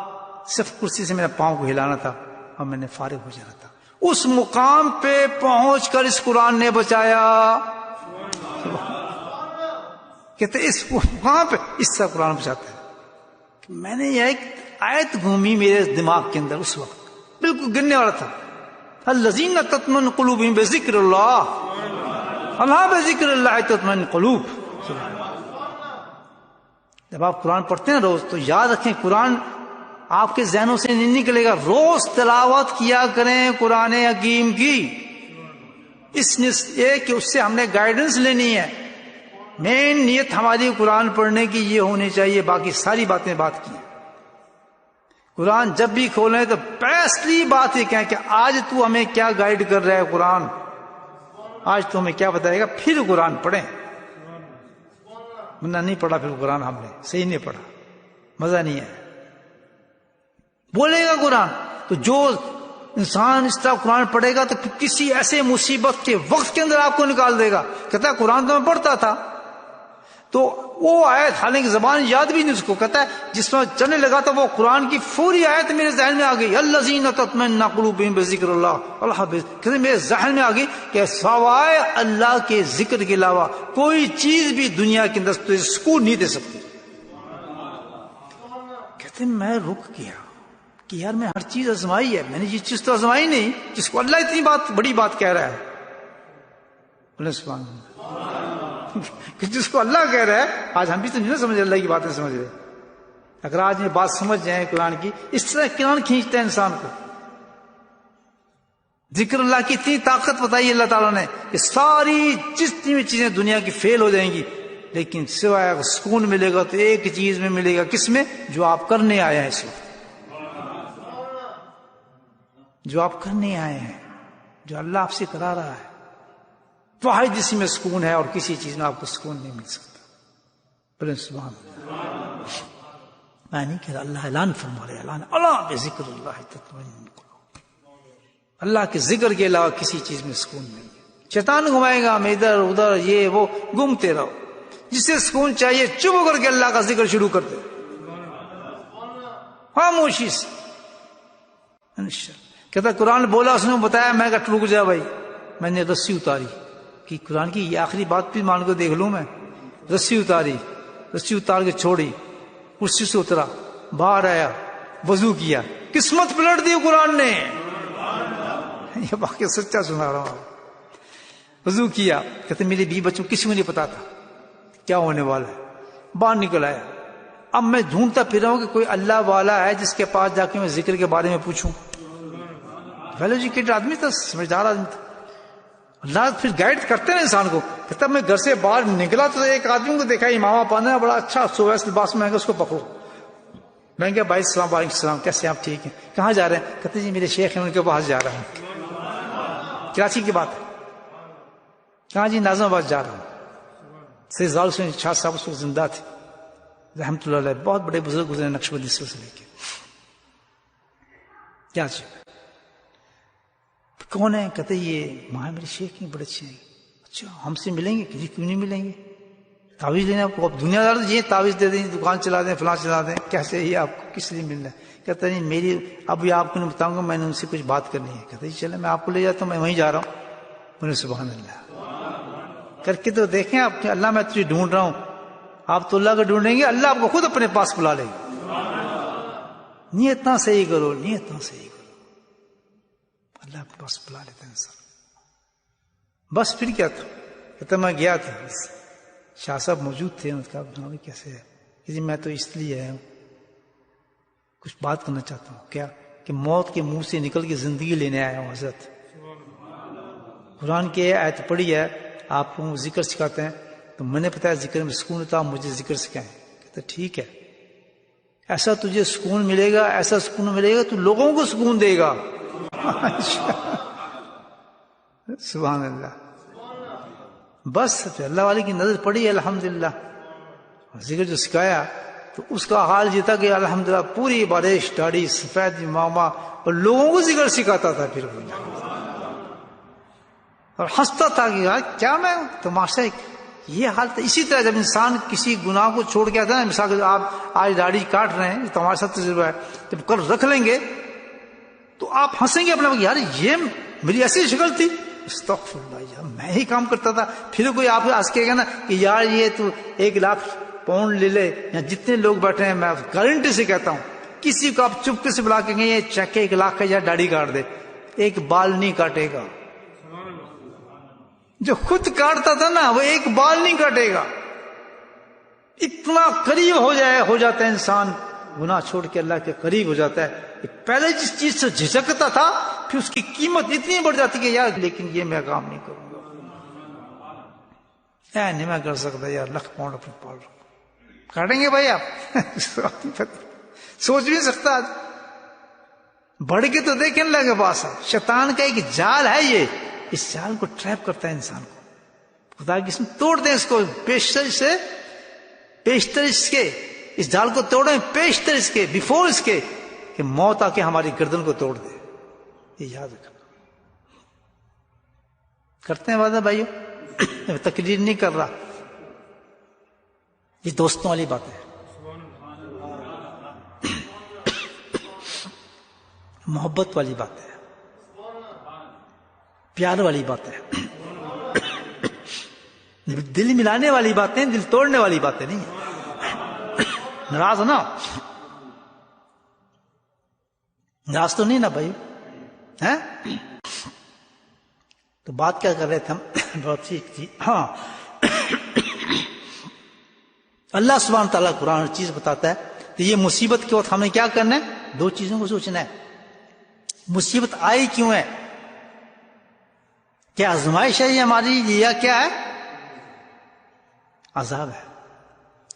صرف کرسی سے میرا پاؤں کو ہلانا تھا اور میں نے فارغ ہو جانا تھا. اس مقام پہ پہنچ کر اس قرآن نے بچایا. کہتے اس مقام پہ اس طرح قرآن بچاتا ہے. میں نے یہ ایک آیت گھومی میرے دماغ کے اندر، اس وقت بالکل گرنے والا تھا. الذین تطمئن قلوبہم بذکر اللہ، اللہ بذکر اللہ تطمئن قلوب. جب آپ قرآن پڑھتے ہیں روز تو یاد رکھیں قرآن آپ کے ذہنوں سے نہیں نکلے گا. روز تلاوت کیا کریں قرآن حکیم کی. اس لیے کہ اس سے ہم نے گائیڈنس لینی ہے. مین نیت ہماری قرآن پڑھنے کی یہ ہونی چاہیے. باقی ساری باتیں بات کی. قرآن جب بھی کھولیں تو پہلی بات یہ کہیں کہ آج تو ہمیں کیا گائیڈ کر رہا ہے قرآن، آج تو ہمیں کیا بتائے گا، پھر قرآن پڑھیں. ورنہ نہیں پڑھا پھر قرآن، ہم نے صحیح نہیں پڑھا، مزہ نہیں ہے. بولے گا قرآن تو جو انسان اس طرح قرآن پڑھے گا تو کسی ایسے مصیبت کے وقت کے اندر آپ کو نکال دے گا. کہتا ہے قرآن تو میں پڑھتا تھا، تو وہ آیت حالانکہ زبان یاد بھی نہیں اس کو، کہتا ہے جس میں چلنے لگا تو وہ قرآن کی پوری آیت میرے ذہن میں آ گئی. الذین تطمئن قلوبہم بذکر اللہ. اللہ کہتے میرے ذہن میں آ گئی کہ سوائے اللہ کے ذکر کے علاوہ کوئی چیز بھی دنیا کے اندر تجھے سکون نہیں دے سکتی. کہتے میں رک گیا کہ یار میں ہر چیز آزمائی ہے، میں نے یہ چیز تو آزمائی نہیں جس کو اللہ اتنی بڑی بات کہہ رہا ہے. بولے سبحان اللہ. کہ جس کو اللہ کہہ رہا ہے، آج ہم بھی تو نہیں سمجھ اللہ کی باتیں سمجھ رہے. اگر آج یہ بات سمجھ جائیں قرآن کی، اس طرح قرآن کھینچتا ہے انسان کو. ذکر اللہ کی اتنی طاقت بتائی اللہ تعالیٰ نے کہ ساری جتنی بھی چیزیں دنیا کی فیل ہو جائیں گی، لیکن سوائے اگر سکون ملے گا تو ایک چیز میں ملے گا. کس میں؟ جو آپ کرنے آئے ہیں. اس وقت جو آپ کرنے آئے ہیں، جو اللہ آپ سے کرا رہا ہے، واحد اسی میں سکون ہے، اور کسی چیز میں آپ کو سکون نہیں مل سکتا. بولے سبحان اللہ. میں نہیں کہہ رہا، اللہ اعلان فرما رہے، اعلان اللہ بذکر اللہ تطمئن القلوب. اللہ کے ذکر کے علاوہ کسی چیز میں سکون نہیں ہے. شیطان گھمائے گا ہمیں ادھر ادھر، یہ وہ، گھومتے رہو. جسے سکون چاہیے چپ ہو کر کے اللہ کا ذکر شروع کر دے، خاموشی سے. کہتا قرآن بولا، اس نے بتایا، میں کہا رک جا بھائی. میں نے رسی اتاری کہ قرآن کی یہ آخری بات بھی مان کو دیکھ لوں. میں رسی اتاری، رسی اتار کے چھوڑی، کرسی سے اترا، باہر آیا، وضو کیا، قسمت پلٹ دی قرآن نے. یہ واقعہ سچا سنا رہا ہوں. وضو کیا، کہتے میرے بیوی بچوں کسی کو نہیں پتا تھا کیا ہونے والا ہے. باہر نکل آیا. اب میں ڈھونڈتا پھر رہا ہوں کہ کوئی اللہ والا ہے جس کے پاس جا کے میں ذکر کے بارے میں پوچھوں. ویل ایجوکیٹڈ آدمی تھا، سمجھدار آدمی تھا. اللہ پھر گائیڈ کرتے ہیں انسان کو. کہتا میں گھر سے باہر نکلا تو ایک آدمی کو دیکھا، امامہ پہنا ہے، بڑا اچھا سویس لباس میں ہے، اس کو پکڑو. میں نے کہا بھائی السلام علیکم. السلام، کیسے آپ؟ ٹھیک ہیں. کہاں جا رہے ہیں؟ کہتے جی میرے شیخ ہیں، ان کے پاس جا رہا ہوں. کراچی کی بات ہے. کہاں؟ جی ناظم آباد جا رہا ہوں. سید زال حسین شاہ صاحب اس وقت زندہ تھے رحمۃ اللہ علیہ. بہت بڑے بزرگ گزرے نقشبندی سلسلے کے. کیا چیز؟ کون ہے؟ کہتے یہ وہاں میرے شیخ ہیں، بڑے اچھے ہیں. اچھا ہم سے ملیں گے؟ کہ کیوں نہیں ملیں گے، تعویذ لینا آپ کو. اب دنیا دار یہ تعویذ دے دیں، دکان چلا دیں، فلاں چلا دیں، کیسے یہ آپ کو کس لیے ملنا ہے؟ کہتا نہیں میری اب یہ آپ کو نہیں بتاؤں گا، میں نے ان سے کچھ بات کرنی ہے. کہتے چلے میں آپ کو لے جاتا ہوں، میں وہیں جا رہا ہوں. بولے سبحان اللہ. کر کے تو دیکھیں آپ کہ اللہ میں تجھے ڈھونڈ رہا ہوں. آپ تو اللہ کو ڈھونڈیں گے، اللہ آپ کو خود اپنے پاس بلا لے گا. نیت نہ صحیح کرو، نیت نہ صحیح کرو، اللہ اپنے پاس بلا لیتا ہے انسان. بس پھر کیا تھا؟ کہتا میں گیا تھا، شاہ صاحب موجود تھے. ان کا کیسے ہے؟ کہ میں تو اس لیے آیا ہوں، کچھ بات کرنا چاہتا ہوں. کیا؟ کہ موت کے منہ سے نکل کے زندگی لینے آیا ہوں. حضرت قرآن کی آیت پڑھی ہے، آپ کو ذکر سکھاتے ہیں، تو میں نے بتایا ذکر میں سکون ہوتا، مجھے ذکر سکھائیں. کہتا ٹھیک ہے، ایسا تجھے سکون ملے گا، ایسا سکون ملے گا تو لوگوں کو سکون دے گا. سبحان اللہ. بس اللہ والے کی نظر پڑی الحمدللہ. ذکر جو سکھایا تو اس کا حال یہ تھا کہ الحمدللہ پوری بارش داڑھی سفید امامہ، اور لوگوں کو ذکر سکھاتا تھا. پھر اور ہنستا تھا کہ یار کیا میں تماشا. یہ حال تھا. اسی طرح جب انسان کسی گناہ کو چھوڑ کے آتا ہے نا، مثال آپ آج داڑھی کاٹ رہے ہیں، تماشا تجربہ ہے، جب کل رکھ لیں گے تو آپ ہنسیں گے اپنے، یار یہ میری ایسی شکل تھی، استغفر اللہ، یار میں ہی کام کرتا تھا. پھر کوئی آپ ہنس کے گا نا کہ یار یہ تو 1,00,000 پاؤنڈ لے لے، یا جتنے لوگ بیٹھے ہیں، میں گارنٹی سے کہتا ہوں کسی کو آپ چپکے سے بلا کے گئے یہ چیک 1,00,000 کا یا داڑھی کاٹ دے، ایک بال نہیں کاٹے گا. جو خود کاٹتا تھا نا وہ ایک بال نہیں کاٹے گا. اتنا قریب ہو جاتا ہے انسان، گناہ چھوڑ کے اللہ کے قریب ہو جاتا ہے. پہلے جس چیز سے جھجکتا تھا پھر اس کی قیمت اتنی بڑھ جاتی کہ یار لیکن یہ میں کام نہیں کروں گا، نہیں میں کر سکتا، یار 1,00,000 پاؤنڈ اپنے پال کاٹیں گے بھائی آپ. سوچ بھی نہیں سکتا. بڑھ کے تو دیکھیں اللہ کے پاس ہے. شیطان کا ایک جال ہے، یہ اس جال کو ٹریپ کرتا ہے انسان کو. خدا کی قسم توڑ دیں اس کو پیشتر اس کے، اس جال کو توڑیں پیشتر اس کے، بیفور اس کے کہ موت آ کے ہماری گردن کو توڑ دے. یہ یاد رکھنا. کرتے ہیں وعدہ بھائیو، تقریر نہیں کر رہا، یہ دوستوں والی بات ہے، محبت والی بات ہے، پیار والی بات ہے، دل ملانے والی باتیں، دل توڑنے والی باتیں نہیں ہیں. ناراض ہو نا؟ ناراض تو نہیں نا بھائی؟ تو بات کیا کر رہے تھے ہم؟ بہت ٹھیک تھی. ہاں، اللہ سبحانہ تعالیٰ قرآن ہر چیز بتاتا ہے تو یہ مصیبت کے وقت ہم نے کیا کرنا ہے؟ دو چیزوں کو سوچنا ہے. مصیبت آئی کیوں ہے؟ کیا آزمائش ہے یہ ہماری، یا کیا ہے؟ عذاب ہے.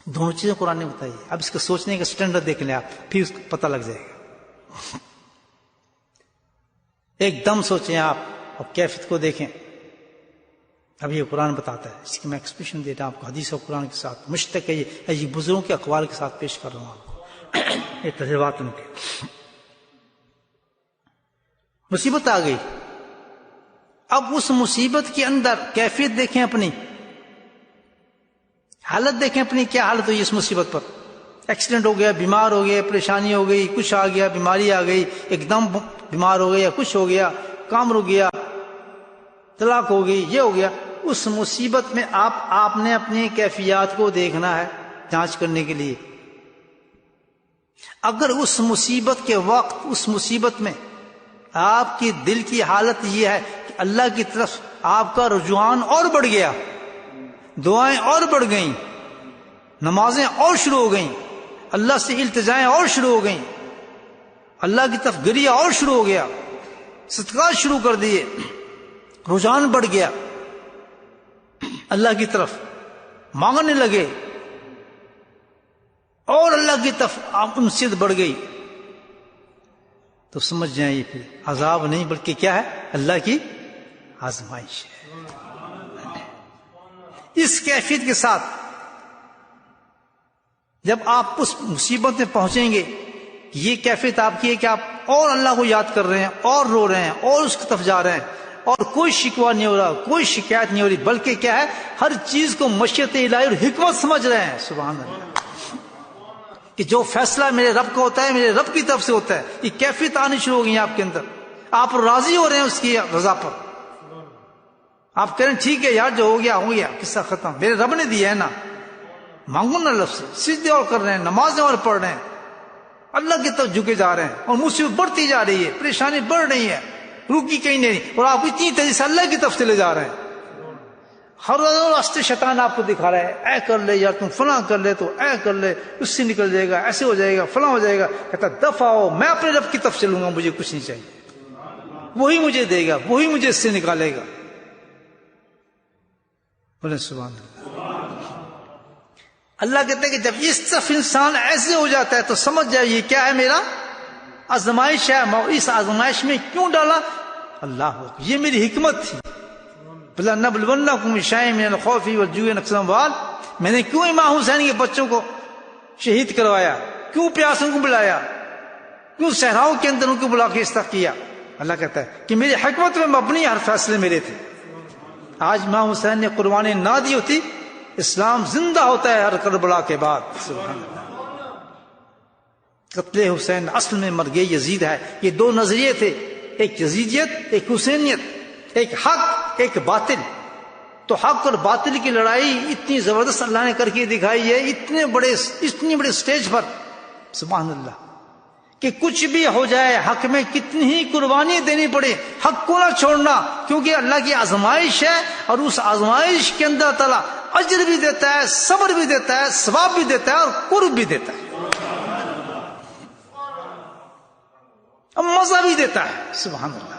دونوں چیزیں قرآن نے بتائی ہے. اب اس کو سوچنے کا سٹینڈرڈ دیکھ لیں آپ، پھر اس کو پتہ لگ جائے گا. ایک دم سوچیں آپ اور کیفیت کو دیکھیں. اب یہ قرآن بتاتا ہے، اس کی میں ایکسپریشن دیتا ہوں آپ کو حدیث اور قرآن کے ساتھ. مشتق ہے یہ بزرگوں کے اقوال کے ساتھ پیش کر رہا ہوں آپ کو، یہ تجربات ان کے. مصیبت آ گئی، اب اس مصیبت کے اندر کیفیت دیکھیں، اپنی حالت دیکھیں، اپنی کیا حالت ہوئی اس مصیبت پر. ایکسیڈنٹ ہو گیا، بیمار ہو گیا، پریشانی ہو گئی، کچھ آ گیا، بیماری آ گئی، ایک دم بیمار ہو گیا، کچھ ہو گیا، کام رک گیا، طلاق ہو گئی، یہ ہو گیا. اس مصیبت میں آپ نے اپنی کیفیات کو دیکھنا ہے جانچ کرنے کے لیے. اگر اس مصیبت کے وقت، اس مصیبت میں آپ کی دل کی حالت یہ ہے کہ اللہ کی طرف آپ کا رجوعان اور بڑھ گیا، دعائیں اور بڑھ گئیں، نمازیں اور شروع ہو گئیں، اللہ سے التجائیں اور شروع ہو گئیں، اللہ کی طرف گریہ اور شروع ہو گیا، صدقات شروع کر دیے، رجحان بڑھ گیا، اللہ کی طرف مانگنے لگے، اور اللہ کی طرف آپ انسیت بڑھ گئی، تو سمجھ جائیں یہ پھر عذاب نہیں بلکہ کیا ہے؟ اللہ کی آزمائش ہے. اس کیفیت کے ساتھ جب آپ اس مصیبت میں پہنچیں گے، یہ کیفیت آپ کی ہے کہ آپ اور اللہ کو یاد کر رہے ہیں، اور رو رہے ہیں، اور اس کی طرف جا رہے ہیں، اور کوئی شکوہ نہیں ہو رہا، کوئی شکایت نہیں ہو رہی، بلکہ کیا ہے؟ ہر چیز کو مشیت الہی اور حکمت سمجھ رہے ہیں. سبحان اللہ، کہ جو فیصلہ میرے رب کا ہوتا ہے میرے رب کی طرف سے ہوتا ہے. یہ کیفیت آنی شروع ہو گئی آپ کے اندر، آپ راضی ہو رہے ہیں اس کی رضا پر. آپ کہہ رہے ہیں ٹھیک ہے یار، جو ہو گیا ہو گیا، قصہ ختم، میرے رب نے دیا ہے نا، مانگو نا لفظ سے. سجدے اور کر رہے ہیں، نمازیں اور پڑھ رہے ہیں، اللہ کی طرف جھکے جا رہے ہیں، اور مصیبت بڑھتی جا رہی ہے، پریشانی بڑھ رہی ہے، رکی کہیں نہیں، اور آپ اتنی تیزی سے اللہ کی طرف چلے جا رہے ہیں. ہر راستے شیطان آپ کو دکھا رہا ہے، اے کر لے یار، تم فلاں کر لے، تو اے کر لے، اس سے نکل جائے گا، ایسے ہو جائے گا، فلاں ہو جائے گا. کہتا دفع ہو، میں اپنے رب کی طرف چلوں گا، مجھے کچھ نہیں چاہیے، وہی مجھے دے گا، وہی مجھے اس سے نکالے گا. بولے سبحان اللہ. اللہ کہتے ہیں کہ جب اس طرف انسان ایسے ہو جاتا ہے تو سمجھ جائے یہ کیا ہے؟ میرا آزمائش ہے. میں اس آزمائش میں کیوں ڈالا؟ اللہ، یہ میری حکمت تھی. بِلَنَّبْلُوَنَّكُمْ بِشَيْءٍ مِّنَ الْخَوْفِ وَالْجُوعِ وَنَقْصٍ مِّنَ الْأَمْوَالِ. میں نے کیوں امام حسین کے بچوں کو شہید کروایا؟ کیوں پیاسوں کو بلایا؟ کیوں صحراؤں کے اندر ان کو بلا کے اس طرح کیا؟ اللہ کہتا ہے کہ میری حکمت میں مبنی ہر فیصلے میرے تھے. آج امام حسین نے قربانی نہ دی ہوتی، اسلام زندہ ہوتا ہے ہر کربلا کے بعد. سبحان اللہ. قتل حسین اصل میں مرگ یزید ہے. یہ دو نظریے تھے، ایک یزیدیت، ایک حسینیت، ایک حق، ایک باطل. تو حق اور باطل کی لڑائی اتنی زبردست اللہ نے کر کے دکھائی ہے اتنی بڑے سٹیج پر. سبحان اللہ، کہ کچھ بھی ہو جائے، حق میں کتنی ہی قربانی دینی پڑے، حق کو نہ چھوڑنا، کیونکہ اللہ کی آزمائش ہے، اور اس آزمائش کے اندر تعالیٰ اجر بھی دیتا ہے، صبر بھی دیتا ہے، ثواب بھی دیتا ہے، اور قرب بھی دیتا ہے، اور مزہ بھی دیتا ہے. سبحان اللہ.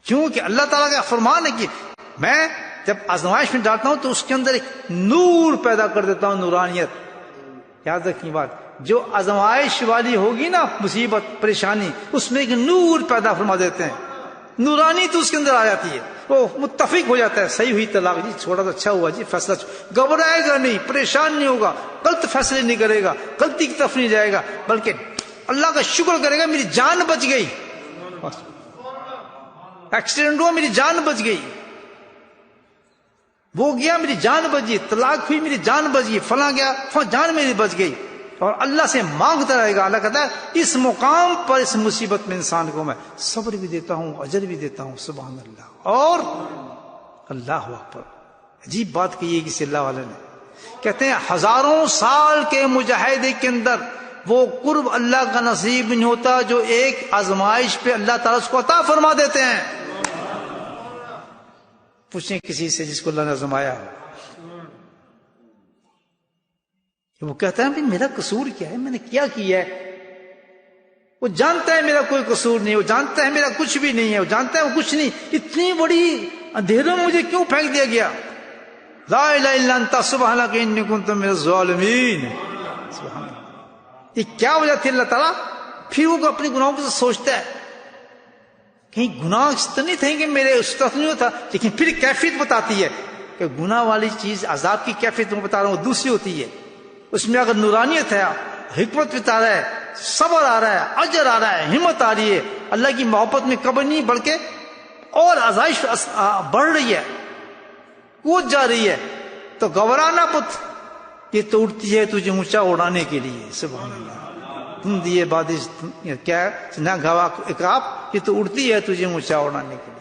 کیونکہ اللہ تعالیٰ کا فرمان ہے کہ میں جب آزمائش میں ڈالتا ہوں تو اس کے اندر ایک نور پیدا کر دیتا ہوں، نورانیت. یاد رکھیں بات، جو آزمائش والی ہوگی نا مصیبت پریشانی، اس میں ایک نور پیدا فرما دیتے ہیں، نورانی تو اس کے اندر آ جاتی ہے، وہ متفق ہو جاتا ہے. صحیح ہوئی طلاق جی، چھوڑا تو اچھا ہوا جی، فیصلہ گھبرائے گا نہیں، پریشان نہیں ہوگا، غلط فیصلے نہیں کرے گا، غلطی کی طرف نہیں جائے گا، بلکہ اللہ کا شکر کرے گا میری جان بچ گئی، ایکسیڈنٹ ہوا میری جان بچ گئی، وہ گیا میری جان بچ گئی، طلاق ہوئی میری جان بچ گئی، فلاں گیا جان میری بچ گئی. اور اللہ سے مانگتا رہے گا. اللہ کہتا ہے اس مقام پر، اس مصیبت میں انسان کو میں صبر بھی دیتا ہوں، اجر بھی دیتا ہوں. سبحان اللہ. اور اللہ اکبر، عجیب بات کہی ہے کسی اللہ والے نے، کہتے ہیں ہزاروں سال کے مجاہدے کے اندر وہ قرب اللہ کا نصیب نہیں ہوتا جو ایک آزمائش پہ اللہ تعالیٰ اس کو عطا فرما دیتے ہیں. پوچھیں کسی سے جس کو اللہ نے آزمایا. وہ کہتا ہے میرا قصور کیا ہے، میں نے کیا کیا ہے؟ وہ جانتا ہے میرا کوئی قصور نہیں، وہ جانتا ہے میرا کچھ بھی نہیں ہے، وہ جانتا ہے وہ کچھ نہیں، اتنی بڑی اندھیروں میں مجھے کیوں پھینک دیا گیا؟ لا الہ الا انت سبحانک انی کنت من الظالمین. سبحان اللہ. یہ کیا وجہ تھی اللہ تعالیٰ؟ پھر وہ اپنے گناہوں کو سوچتا ہے، کہیں گناہ اس طرح نہیں تھے کہ میرے اس طرح نہیں ہوتا، لیکن پھر کیفیت بتاتی ہے کہ گناہ والی چیز، عذاب کی کیفیت میں بتا رہا ہوں، وہ دوسری ہوتی ہے. اس میں اگر نورانیت ہے، حکمت بتا رہا ہے، صبر آ رہا ہے، اجر آ رہا ہے، ہمت آ رہی ہے، اللہ کی محبت میں کبر نہیں بلکہ اور آزائش بڑھ رہی ہے، کود جا رہی ہے، تو گھبرانا پت، یہ تو اٹھتی ہے تجھے اونچا اڑانے کے لیے. سبحان اللہ. تم دیے بادش کیا ہے نہ گوا اقاب، یہ تو اڑتی ہے تجھے اونچا اڑانے کے لیے.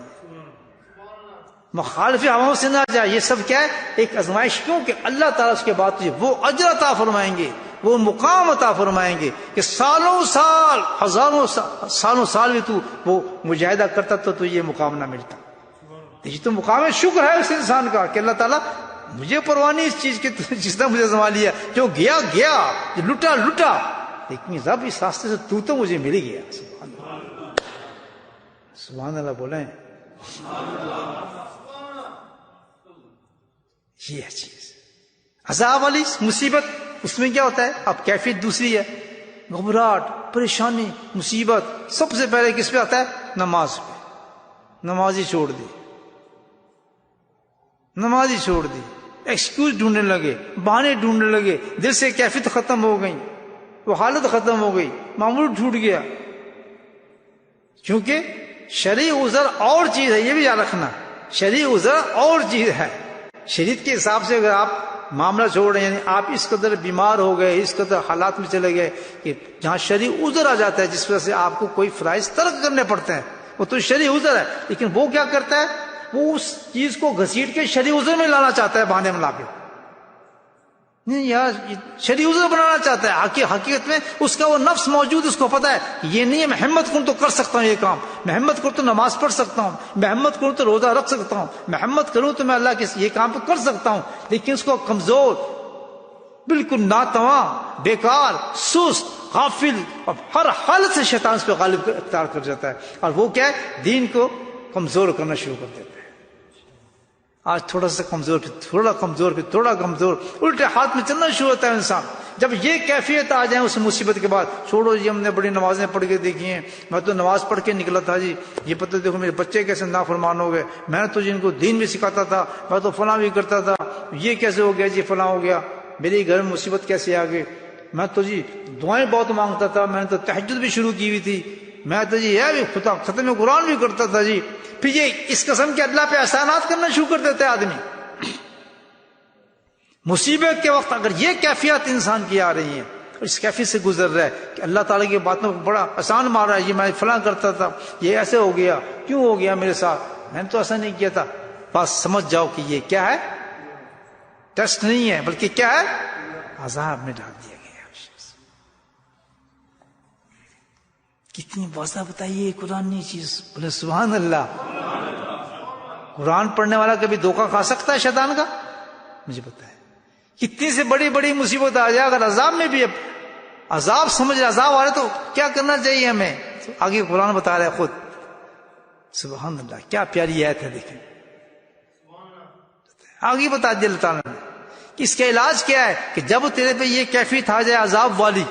مخالف ہواؤں سے نہ جائے. یہ سب کیا ہے؟ ایک آزمائش. کیوں کہ اللہ تعالیٰ اس کے بعد تجھے وہ اجر عطا فرمائیں گے، وہ مقام عطا فرمائیں گے کہ سالوں سال، ہزاروں سالوں سال بھی تو وہ مجاہدہ کرتا تو تجھے یہ مقام نہ ملتا. یہ تو مقام شکر ہے اس انسان کا کہ اللہ تعالیٰ مجھے پرواہ نہیں اس چیز کی جس نے مجھے آزما لیا، جو گیا گیا، جو لٹا لٹا، لیکن رب اس راستے سے تو مجھے مل گیا. سبحان اللہ. سبحان اللہ بولیں. یہ ہے چیز عذاب والی مصیبت. اس میں کیا ہوتا ہے؟ اب کیفیت دوسری ہے، گھبراہٹ، پریشانی، مصیبت. سب سے پہلے کس پہ آتا ہے؟ نماز پہ. نماز ہی چھوڑ دی، نماز ہی چھوڑ دی، ایکسکیوز ڈھونڈنے لگے، بہانے ڈھونڈنے لگے، دل سے کیفیت ختم ہو گئی، وہ حالت ختم ہو گئی، معمول ٹوٹ گیا. کیونکہ شرعی عذر اور چیز ہے، یہ بھی یاد رکھنا. شرعی عذر اور چیز ہے. شریعت کے حساب سے اگر آپ معاملہ چھوڑ رہے ہیں، یعنی آپ اس قدر بیمار ہو گئے، اس قدر حالات میں چلے گئے کہ جہاں شرعی عذر آ جاتا ہے جس وجہ سے آپ کو کوئی فرائض ترک کرنے پڑتے ہیں، وہ تو شرعی عذر ہے. لیکن وہ کیا کرتا ہے؟ وہ اس چیز کو گھسیٹ کے شرعی عذر میں لانا چاہتا ہے، بہانے میں لا کے. نہیں یار، شرعی عذر بنانا چاہتا ہے. حقیقت میں اس کا وہ نفس موجود، اس کو پتا ہے یہ نہیں ہے. میں ہمت کروں تو کر سکتا ہوں یہ کام، میں ہمت کروں تو نماز پڑھ سکتا ہوں، میں ہمت کروں تو روزہ رکھ سکتا ہوں، میں ہمت کروں تو میں اللہ کے یہ کام تو کر سکتا ہوں. لیکن اس کو کمزور، بالکل ناتواں، بیکار، سست، غافل، اور ہر حالت سے شیطان اس پہ غالب اختیار کر جاتا ہے. اور وہ کیا ہے؟ دین کو کمزور کرنا شروع کر دیتا ہے. آج تھوڑا سا کمزور، پھر تھوڑا کمزور، پھر تھوڑا کمزور، الٹے ہاتھ میں چلنا شروع ہوتا ہے انسان. جب یہ کیفیت آ جائے اس مصیبت کے بعد، چھوڑو جی ہم نے بڑی نمازیں پڑھ کے دیکھی ہیں، میں تو نماز پڑھ کے نکلا تھا جی، یہ پتہ دیکھو میرے بچے کیسے نافرمان ہو گئے، میں نے تو جن کو دین بھی سکھاتا تھا، میں تو فلاں بھی کرتا تھا، یہ کیسے ہو گیا جی، فلاں ہو گیا، میرے گھر میں مصیبت کیسے آ گئی، میں تو جی دعائیں بہت مانگتا تھا، میں نے تو تہجد بھی شروع کی ہوئی تھی، میں تو جی یہ بھی ختم قرآن بھی کرتا تھا جی. پھر یہ اس قسم کے اللہ پہ احسانات کرنا شروع کر دیتا ہے آدمی. مصیبت کے وقت اگر یہ کیفیت انسان کی آ رہی ہے، اس کیفیت سے گزر رہا ہے کہ اللہ تعالیٰ کی باتوں کو بڑا آسان مار رہا ہے، یہ میں فلاں کرتا تھا، یہ ایسے ہو گیا، کیوں ہو گیا میرے ساتھ، میں نے تو ایسا نہیں کیا تھا. بس سمجھ جاؤ کہ یہ کیا ہے؟ ٹیسٹ نہیں ہے، بلکہ کیا ہے؟ عذاب میں ڈال دیا گیا. کتنی واضح بتائیے قرآن چیز. بولے سبحان اللہ. قرآن پڑھنے والا کبھی دھوکہ کھا سکتا ہے شیطان کا؟ مجھے پتا ہے. کتنی سے بڑی بڑی مصیبت آ جائے، اگر عذاب میں بھی عذاب سمجھ عذاب آ رہے تو کیا کرنا چاہیے ہمیں؟ آگے قرآن بتا رہا ہے خود. سبحان اللہ، کیا پیاری آیت ہے. دیکھیں آگے بتا دیا اللہ تعالیٰ نے کہ اس کا علاج کیا ہے، کہ جب تیرے پہ یہ کیفیت آ جائے عذاب والی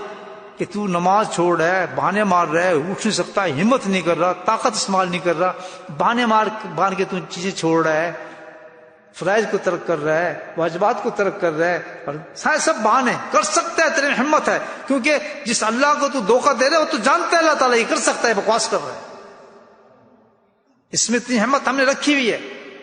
کہ تو نماز چھوڑ رہا ہے، بہانے مار رہا ہے، اٹھ نہیں سکتا، ہمت نہیں کر رہا، طاقت استعمال نہیں کر رہا، بہانے مار کے تو چیزیں چھوڑ رہا ہے، فرائض کو ترک کر رہا ہے، واجبات کو ترک کر رہا ہے، اور سارے سب بہانے کر سکتا ہے، تیرے میں ہمت ہے، کیونکہ جس اللہ کو تو دھوکہ دے رہا ہے وہ تو جانتا ہے اللہ تعالیٰ یہ کر سکتا ہے، بکواس کر رہا ہے. اس میں اتنی ہمت ہم نے رکھی ہوئی ہے،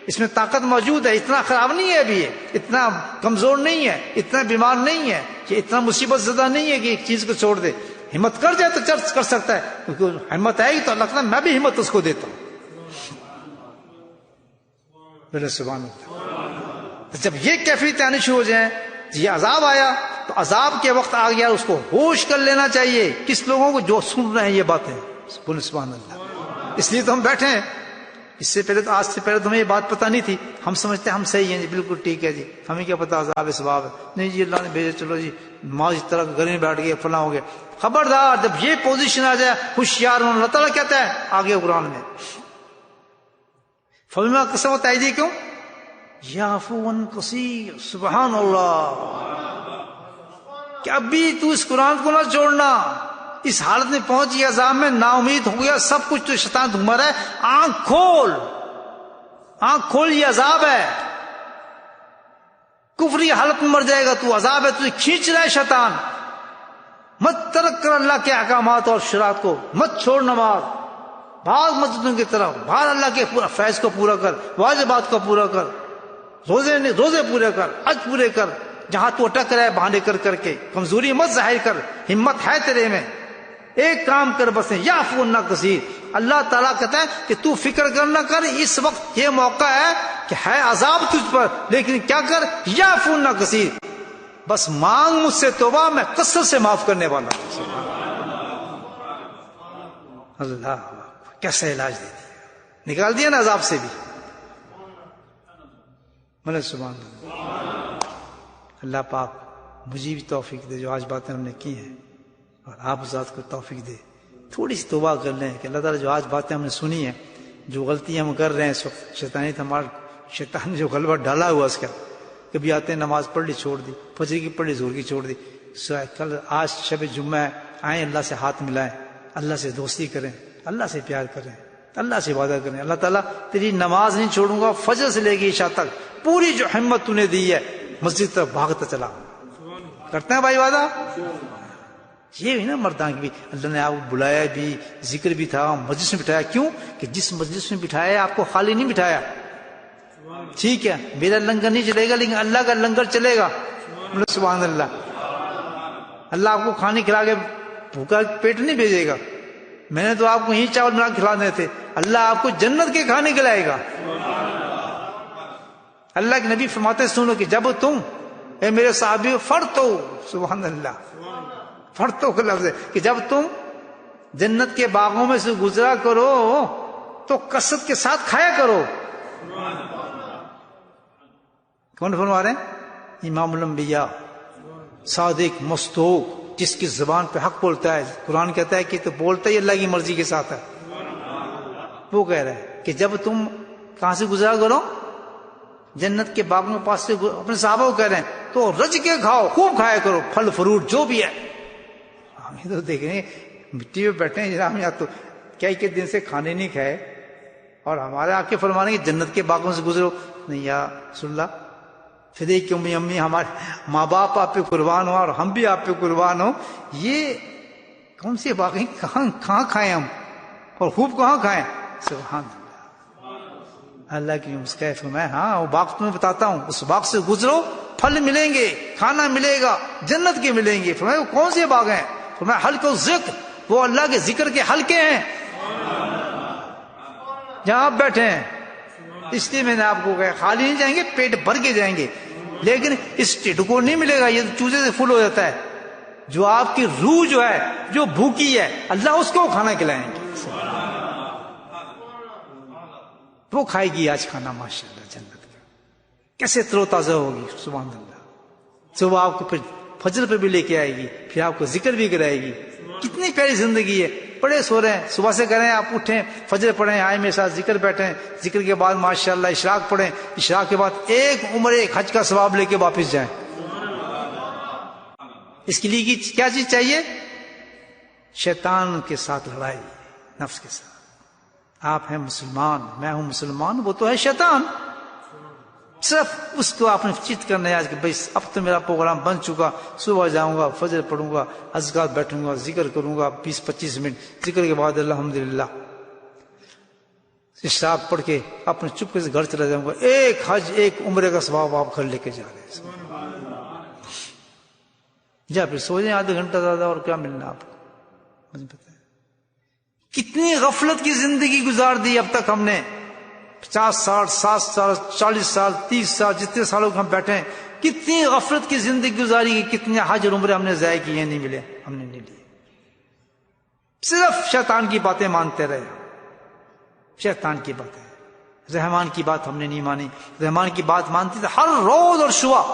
اس میں طاقت موجود ہے، اتنا خراب نہیں ہے ابھی، اتنا کمزور نہیں ہے، اتنا بیمار نہیں ہے، کہ اتنا مصیبت زدہ نہیں ہے کہ ایک چیز کو چھوڑ دے. ہمت کر جائے تو چرچ کر سکتا ہے، کیونکہ ہمت آئے گی تو اللہ تعالیٰ میں بھی ہمت اس کو دیتا ہوں. بولے سبحان اللہ. جب یہ کیفیت آنی شروع ہو جائیں، یہ عذاب آیا تو عذاب کے وقت آ گیا، اس کو ہوش کر لینا چاہیے. کس لوگوں کو جو سن رہے ہیں یہ باتیں. بولے سبحان اللہ. اس لیے تو ہم بیٹھے ہیں، اس سے پہلے تو، آج سے پہلے تو ہمیں یہ بات پتہ نہیں تھی، ہم سمجھتے ہیں ہم صحیح ہیں جی، بالکل ٹھیک ہے جی، ہمیں کیا پتہ عذاب ثواب ہے، نہیں جی اللہ نے بھیجے، چلو جی نماز اس طرح گھر میں بیٹھ گئے فلاں ہو گیا۔ خبردار، جب یہ پوزیشن آ جائے ہوشیار ہونا، اللہ تعالیٰ کہتا ہے آگے قرآن میں فبما کسبت ایدیکم یعفو عن کثیر، سبحان اللہ، کہ ابھی تو اس قرآن کو نہ چھوڑنا، اس حالت میں پہنچ گیا عذاب میں، نا امید ہو گیا سب کچھ، تو شیطان گھما رہا ہے، آنکھ کھول، آنکھ کھول، یہ عذاب ہے، کفری حالت میں مر جائے گا تو، عذاب ہے، تجھے کھینچ رہا ہے شیطان، مت ترک کر اللہ کے احکامات اور شرائط کو، مت چھوڑ نماز، بھاگ مسجدوں کی طرف، بھاگ اللہ کے فیض کو پورا کر، واجبات کو پورا کر، روزے پورے کر، حج پورے کر، جہاں تو اٹک رہا ہے بہانے کر کر کے، کمزوری مت ظاہر کر، ہمت ہے تیرے میں، ایک کام کر بس، یعفو عن کثیر، اللہ تعالیٰ کہتا ہے کہ تو فکر کرنا کر، اس وقت یہ موقع ہے کہ ہے عذاب تجھ پر، لیکن کیا کر، یعفو عن کثیر، بس مانگ مجھ سے توبہ، میں کثرت سے معاف کرنے والا ہوں۔ اللہ کیسا علاج دے دیا، نکال دیا نا عذاب سے بھی، بولے سبحان اللہ۔ اللہ پاک مجھے بھی توفیق دے، جو آج باتیں ہم نے کی ہیں، اور آپ ذات کو توفیق دے، تھوڑی سی توبہ کر لیں کہ اللہ تعالیٰ جو آج باتیں ہم نے سنی ہیں، جو غلطیاں ہم کر رہے ہیں اس وقت، شیطان نے جو غلبہ ڈالا ہوا اس کا، کبھی آتے ہیں نماز پڑھ لی چھوڑ دی، فجر کی پڑھ لی ظہر کی چھوڑ دی، کل آج شب جمعہ ہے، آئیں اللہ سے ہاتھ ملائیں، اللہ سے دوستی کریں، اللہ سے پیار کریں، اللہ سے وعدہ کریں، اللہ تعالیٰ تیری نماز نہیں چھوڑوں گا، فجر سے لے کے عشاء تک، پوری جو ہمت تو نے دی ہے مسجد تک بھاگتا چلا، کرتے ہیں بھائی وعدہ؟ یہ بھی نا مردان کی بھی، اللہ نے آپ کو بلایا بھی، ذکر بھی تھا، مجلس میں بٹھایا، کیوں کہ جس مجلس میں بٹھایا آپ کو خالی نہیں بٹھایا، ٹھیک ہے میرا لنگر نہیں چلے گا لیکن اللہ کا لنگر چلے گا، سبحان اللہ، اللہ آپ کو کھانے کھلا کے بھوکا پیٹ نہیں بھیجے گا، میں نے تو آپ کو یہی چاول بنا کے کھلا دیے تھے، اللہ آپ کو جنت کے کھانے کھلائے گا۔ اللہ کے نبی فرماتے سنو کہ جب تم اے میرے صحابی فرتو، سبحان اللہ، فرتو کا لفظ ہے کہ جب تم جنت کے باغوں میں سے گزرا کرو تو کثرت کے ساتھ کھایا کرو۔ کون فرما رہے ہیں؟ امام الانبیاء، صادق مصدوق، جس کی زبان پہ حق بولتا ہے، قرآن کہتا ہے کہ تو بولتا ہی اللہ کی مرضی کے ساتھ ہے، وہ کہہ رہا ہے کہ جب تم کہاں سے گزرا کرو، جنت کے باغوں کے پاس سے، اپنے صحابہ کو کہہ رہے ہیں تو رج کے کھاؤ، خوب کھایا کرو، پھل فروٹ جو بھی ہے۔ ہم تو دیکھ رہے ہیں مٹی پہ بیٹھے ہیں جناب، یہاں تو کئی دن سے کھانے نہیں کھائے، اور ہمارے آ کے فرمانے کہ جنت کے باغوں سے گزرو، نہیں یا رسول اللہ فدی کی امی، ہمارے ماں باپ آپ پہ قربان ہو اور ہم بھی آپ پہ قربان ہو، یہ کون سی باغیں، کہاں کھائیں ہم، اور خوب کہاں کھائیں، سبحان اللہ۔ اللہ کی مسکراہٹ فرمایا ہاں وہ باغ تمہیں بتاتا ہوں، اس باغ سے گزرو، پھل ملیں گے، کھانا ملے گا، جنت کے ملیں گے۔ فرمایا وہ کون سے باغ ہیں؟ فرمایا حلقہ ذکر، وہ اللہ کے ذکر کے حلقے ہیں جہاں آپ بیٹھے ہیں، اس لیے میں نے آپ کو کہا خالی نہیں جائیں گے، پیٹ بھر کے جائیں گے، لیکن اس ٹھڈ کو نہیں ملے گا، یہ چوزے سے فل ہو جاتا ہے، جو آپ کی روح جو ہے جو بھوکی ہے اللہ اس کو کھانا کھلائیں گے، وہ کھائے گی آج کھانا ماشاءاللہ جنت کا، کیسے تر و تازہ ہوگی، سبحان اللہ، صبح آپ کو پھر فجر پہ بھی لے کے آئے گی، پھر آپ کو ذکر بھی کرائے گی، کتنی پیاری زندگی ہے، پڑے سو رہے ہیں، صبح سے کریں آپ اٹھیں، فجر پڑھیں، آئے میرے ساتھ ذکر بیٹھیں، ذکر کے بعد ماشاءاللہ اشراق پڑھیں، اشراق کے بعد ایک عمر ایک حج کا ثواب لے کے واپس جائیں۔ اس کے لیے کیا چیز چاہیے؟ شیطان کے ساتھ لڑائی، نفس کے ساتھ۔ آپ ہیں مسلمان، میں ہوں مسلمان، وہ تو ہے شیطان، صرف اس کو آپ نے چیت کرنا ہے آج کہ بھائی اب تو میرا پروگرام بن چکا، صبح جاؤں گا، فجر پڑھوں گا، اذکار بیٹھوں گا، ذکر کروں گا 20-25 منٹ، ذکر کے بعد الحمدللہ اشراق پڑھ کے اپنے چپکے سے گھر چلا جاؤں گا، ایک حج ایک عمرے کا ثواب آپ گھر لے کے جا رہے ہیں، جا پھر سو جائیں آدھا گھنٹہ زیادہ، اور کیا ملنا آپ کو، مجھے پتا ہے کتنی غفلت کی زندگی گزار دی اب تک ہم نے، 50 سال 60 سال 40 سال 30 سال جتنے سالوں کے ہم بیٹھے ہیں، کتنی غفلت کی زندگی گزاری، کتنے حج اور عمرے ہم نے ضائع کیے، نہیں ملے، ہم نے نہیں لیے، صرف شیطان کی باتیں مانتے رہے، شیطان کی باتیں، رحمان کی بات ہم نے نہیں مانی. رحمان کی بات مانتی تھے ہر روز اور صبح.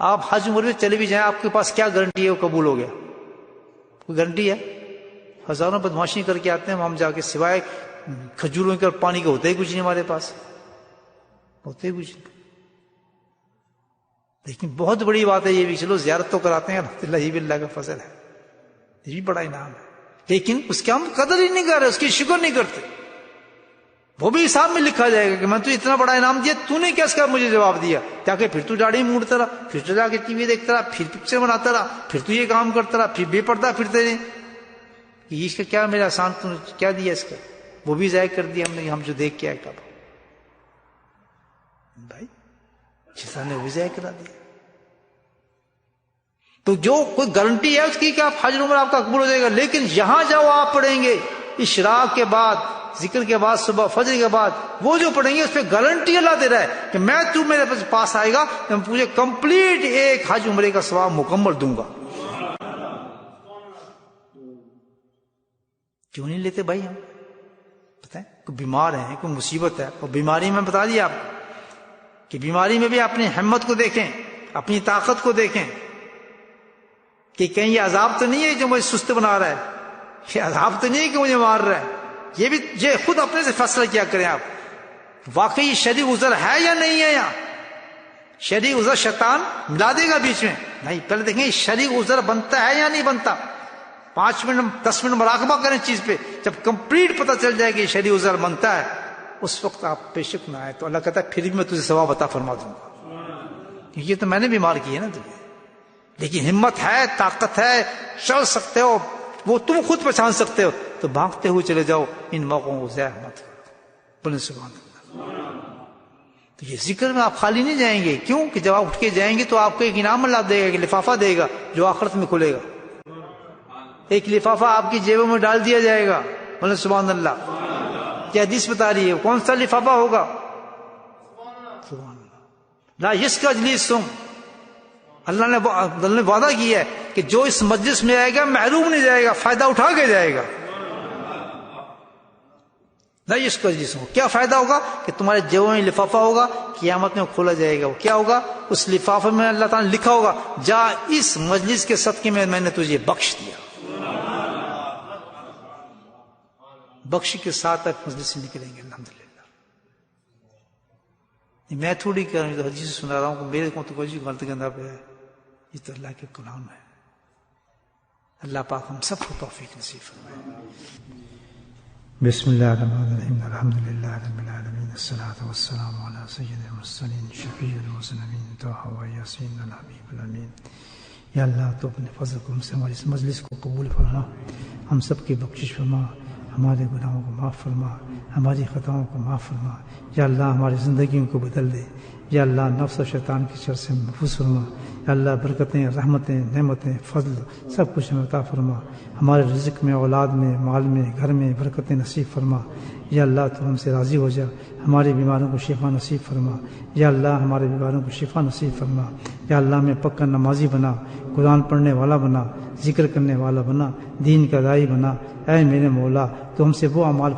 آپ حج عمر میں چلے بھی جائیں، آپ کے پاس کیا گارنٹی ہے وہ قبول ہو گیا؟ کوئی گارنٹی ہے؟ ہزاروں بدماشی کر کے آتے ہیں ہم جا کے، سوائے کھجوروں کے اور پانی کے ہوتے ہی کچھ نہیں ہمارے پاس، ہوتے ہی کچھ نہیں. لیکن بہت بڑی بات ہے یہ بھی، چلو زیارت تو کراتے ہیں الحمدللہ، یہ بھی اللہ کا فضل ہے، یہ بھی بڑا انعام ہے. لیکن اس کی ہم قدر ہی نہیں کر رہے، اس کی شکر نہیں کرتے. وہ بھی حساب میں لکھا جائے گا کہ میں تو اتنا بڑا انعام دیا، تو نے کیا اس کا مجھے جواب دیا؟ کیا کہ پھر تو داڑھی موڑتا رہا، پھر تو جا کے ٹی وی دیکھتا رہا، پھر پکچر بناتا رہا، پھر تو یہ کام کرتا رہا، پھر بے پردہ پھرتے رہے. کہ اس کا کیا میرا احسان تو نے کیا دیا اس کا؟ وہ بھی ضائع کر دیا ہم نے، ہم جو دیکھ کے آئے کب بھائی شیطان نے وہ بھی ضائع کرا دیا. تو جو کوئی گارنٹی ہے اس کی کہ آپ حج عمرہ آپ کا قبول ہو جائے گا، لیکن یہاں جاؤ آپ پڑھیں گے اشراق کے بعد، ذکر کے بعد، صبح فجر کے بعد، وہ جو پڑھیں گے اس پہ گارنٹی اللہ دے رہا ہے کہ میں تو میرے پاس آئے گا تو میں تجھے کمپلیٹ ایک حج عمرے کا ثواب مکمل دوں گا. کیوں نہیں لیتے بھائی ہم؟ پتہ ہے کوئی بیمار ہیں، کوئی مصیبت ہے، اور بیماری میں بتا دیا آپ کہ بیماری میں بھی اپنی ہمت کو دیکھیں، اپنی طاقت کو دیکھیں کہ کہیں یہ عذاب تو نہیں ہے جو مجھے سست بنا رہا ہے، یہ عذاب تو نہیں ہے کہ مجھے مار رہا ہے. یہ خود اپنے سے فیصلہ کیا کریں آپ، واقعی شرعی عذر ہے یا نہیں ہے. یہاں شرعی عذر شیطان ملا دے گا بیچ میں نہیں، پہلے دیکھیں شرعی عذر بنتا ہے یا نہیں بنتا. 5 منٹ 10 منٹ مراقبہ کریں چیز پہ، جب کمپلیٹ پتہ چل جائے کہ شرعی عذر بنتا ہے اس وقت آپ بے شک نہ آئے تو اللہ کہتا ہے پھر بھی میں تجھے ثواب عطا فرما دوں گا. یہ تو میں نے بیمار کی ہے نا تجھے، لیکن ہمت ہے، طاقت ہے، چل سکتے ہو، وہ تم خود پہچان سکتے ہو تو بھاگتے ہوئے چلے جاؤ، ان موقعوں کو ضائع مت کرو. بولے سبحان اللہ. تو یہ ذکر میں آپ خالی نہیں جائیں گے. کیوں کہ جب آپ اٹھ کے جائیں گے تو آپ کو ایک انعام اللہ دے گا، ایک لفافہ دے گا جو آخرت میں کھلے گا. ایک لفافہ آپ کی جیبوں میں ڈال دیا جائے گا. بولے سبحان اللہ. کیا حدیث بتا رہی ہے کون سا لفافہ ہوگا؟ سبحان اللہ. لا یسکا اجلیسہم، اللہ نے وعدہ کیا ہے کہ جو اس مجلس میں آئے گا محروم نہیں جائے گا، فائدہ اٹھا کے جائے گا. لا یسکا اجلیسہم، کیا فائدہ ہوگا کہ تمہارے جیبوں میں لفافہ ہوگا، قیامت میں کھولا جائے گا. وہ کیا ہوگا؟ اس لفافے میں اللہ تعالیٰ نے لکھا ہوگا جا اس مجلس کے صدقے میں نے تجھے بخش دیا. بخش کے ساتھ آپ مجلس سے نکلیں گے الحمدللہ. میں تھوڑی کہہ رہا ہوں، حدیث سے سنا رہا ہوں کہ میرے کو تو کوئی غلط گندہ پہ ہے، یہ تو اللہ کے کلام ہے. اللہ پاک ہم سب کو توفیق نصیب فرمائے. بسم اللہ الرحمن الرحیم، الحمدللہ رب العالمین، الصلاۃ والسلام علی سید المرسلین شفیع المذنبین طہ و یاسین الحبیب الامین. یا اللہ تو اپنے فضل کو ہم سے ہماری اس مجلس کو قبول فرما، ہم سب کی بخشش فرما، ہمارے گناہوں کو معاف فرما، ہماری خطاؤں کو معاف فرما. یا اللہ ہماری زندگیوں کو بدل دے. یا اللہ نفس و شیطان کی شر سے محفوظ فرما. یا اللہ برکتیں، رحمتیں، نعمتیں، فضل سب کچھ ہمیں عطا فرما. ہمارے رزق میں، اولاد میں، مال میں، گھر میں برکتیں نصیب فرما. یا اللہ تو ہم سے راضی ہو جا، ہماری بیماروں کو شفا نصیب فرما. یا اللہ ہمارے بیماروں کو شفا نصیب فرما. یا اللہ ہمیں پکا نمازی بنا، قرآن پڑھنے والا بنا، ذکر کرنے والا بنا، دین کا داعی بنا. اے میرے مولا تو ہم سے وہ اعمال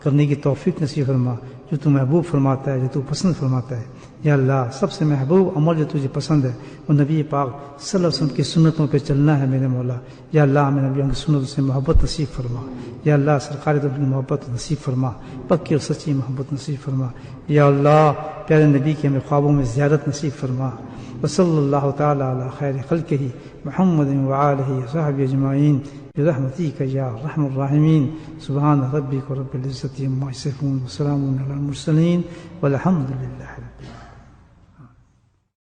کرنے کی توفیق نصیب فرما جو تو محبوب فرماتا ہے، جو تو پسند فرماتا ہے. یا اللہ سب سے محبوب عمل جو تجھے پسند ہے وہ نبی پاک صلی اللہ علیہ وسلم کی سنتوں پہ چلنا ہے میرے مولا. یا اللہ ہمیں نبیوں کی سنتوں سے محبت نصیب فرما. یا اللہ سرکار تو کی محبت نصیب فرما، پکی اور سچی محبت نصیب فرما. یا اللہ پیارے نبی کی ہمیں خوابوں میں زیارت نصیب فرما. وصلی اللہ تعالی علی خیر خلقہ محمد وآلہ وصحبہ اجمعین برحمتک یا ارحم الراحمین. سبحان ربک رب العزۃ عما یصفون وسلام علی المرسلین والحمد للہ.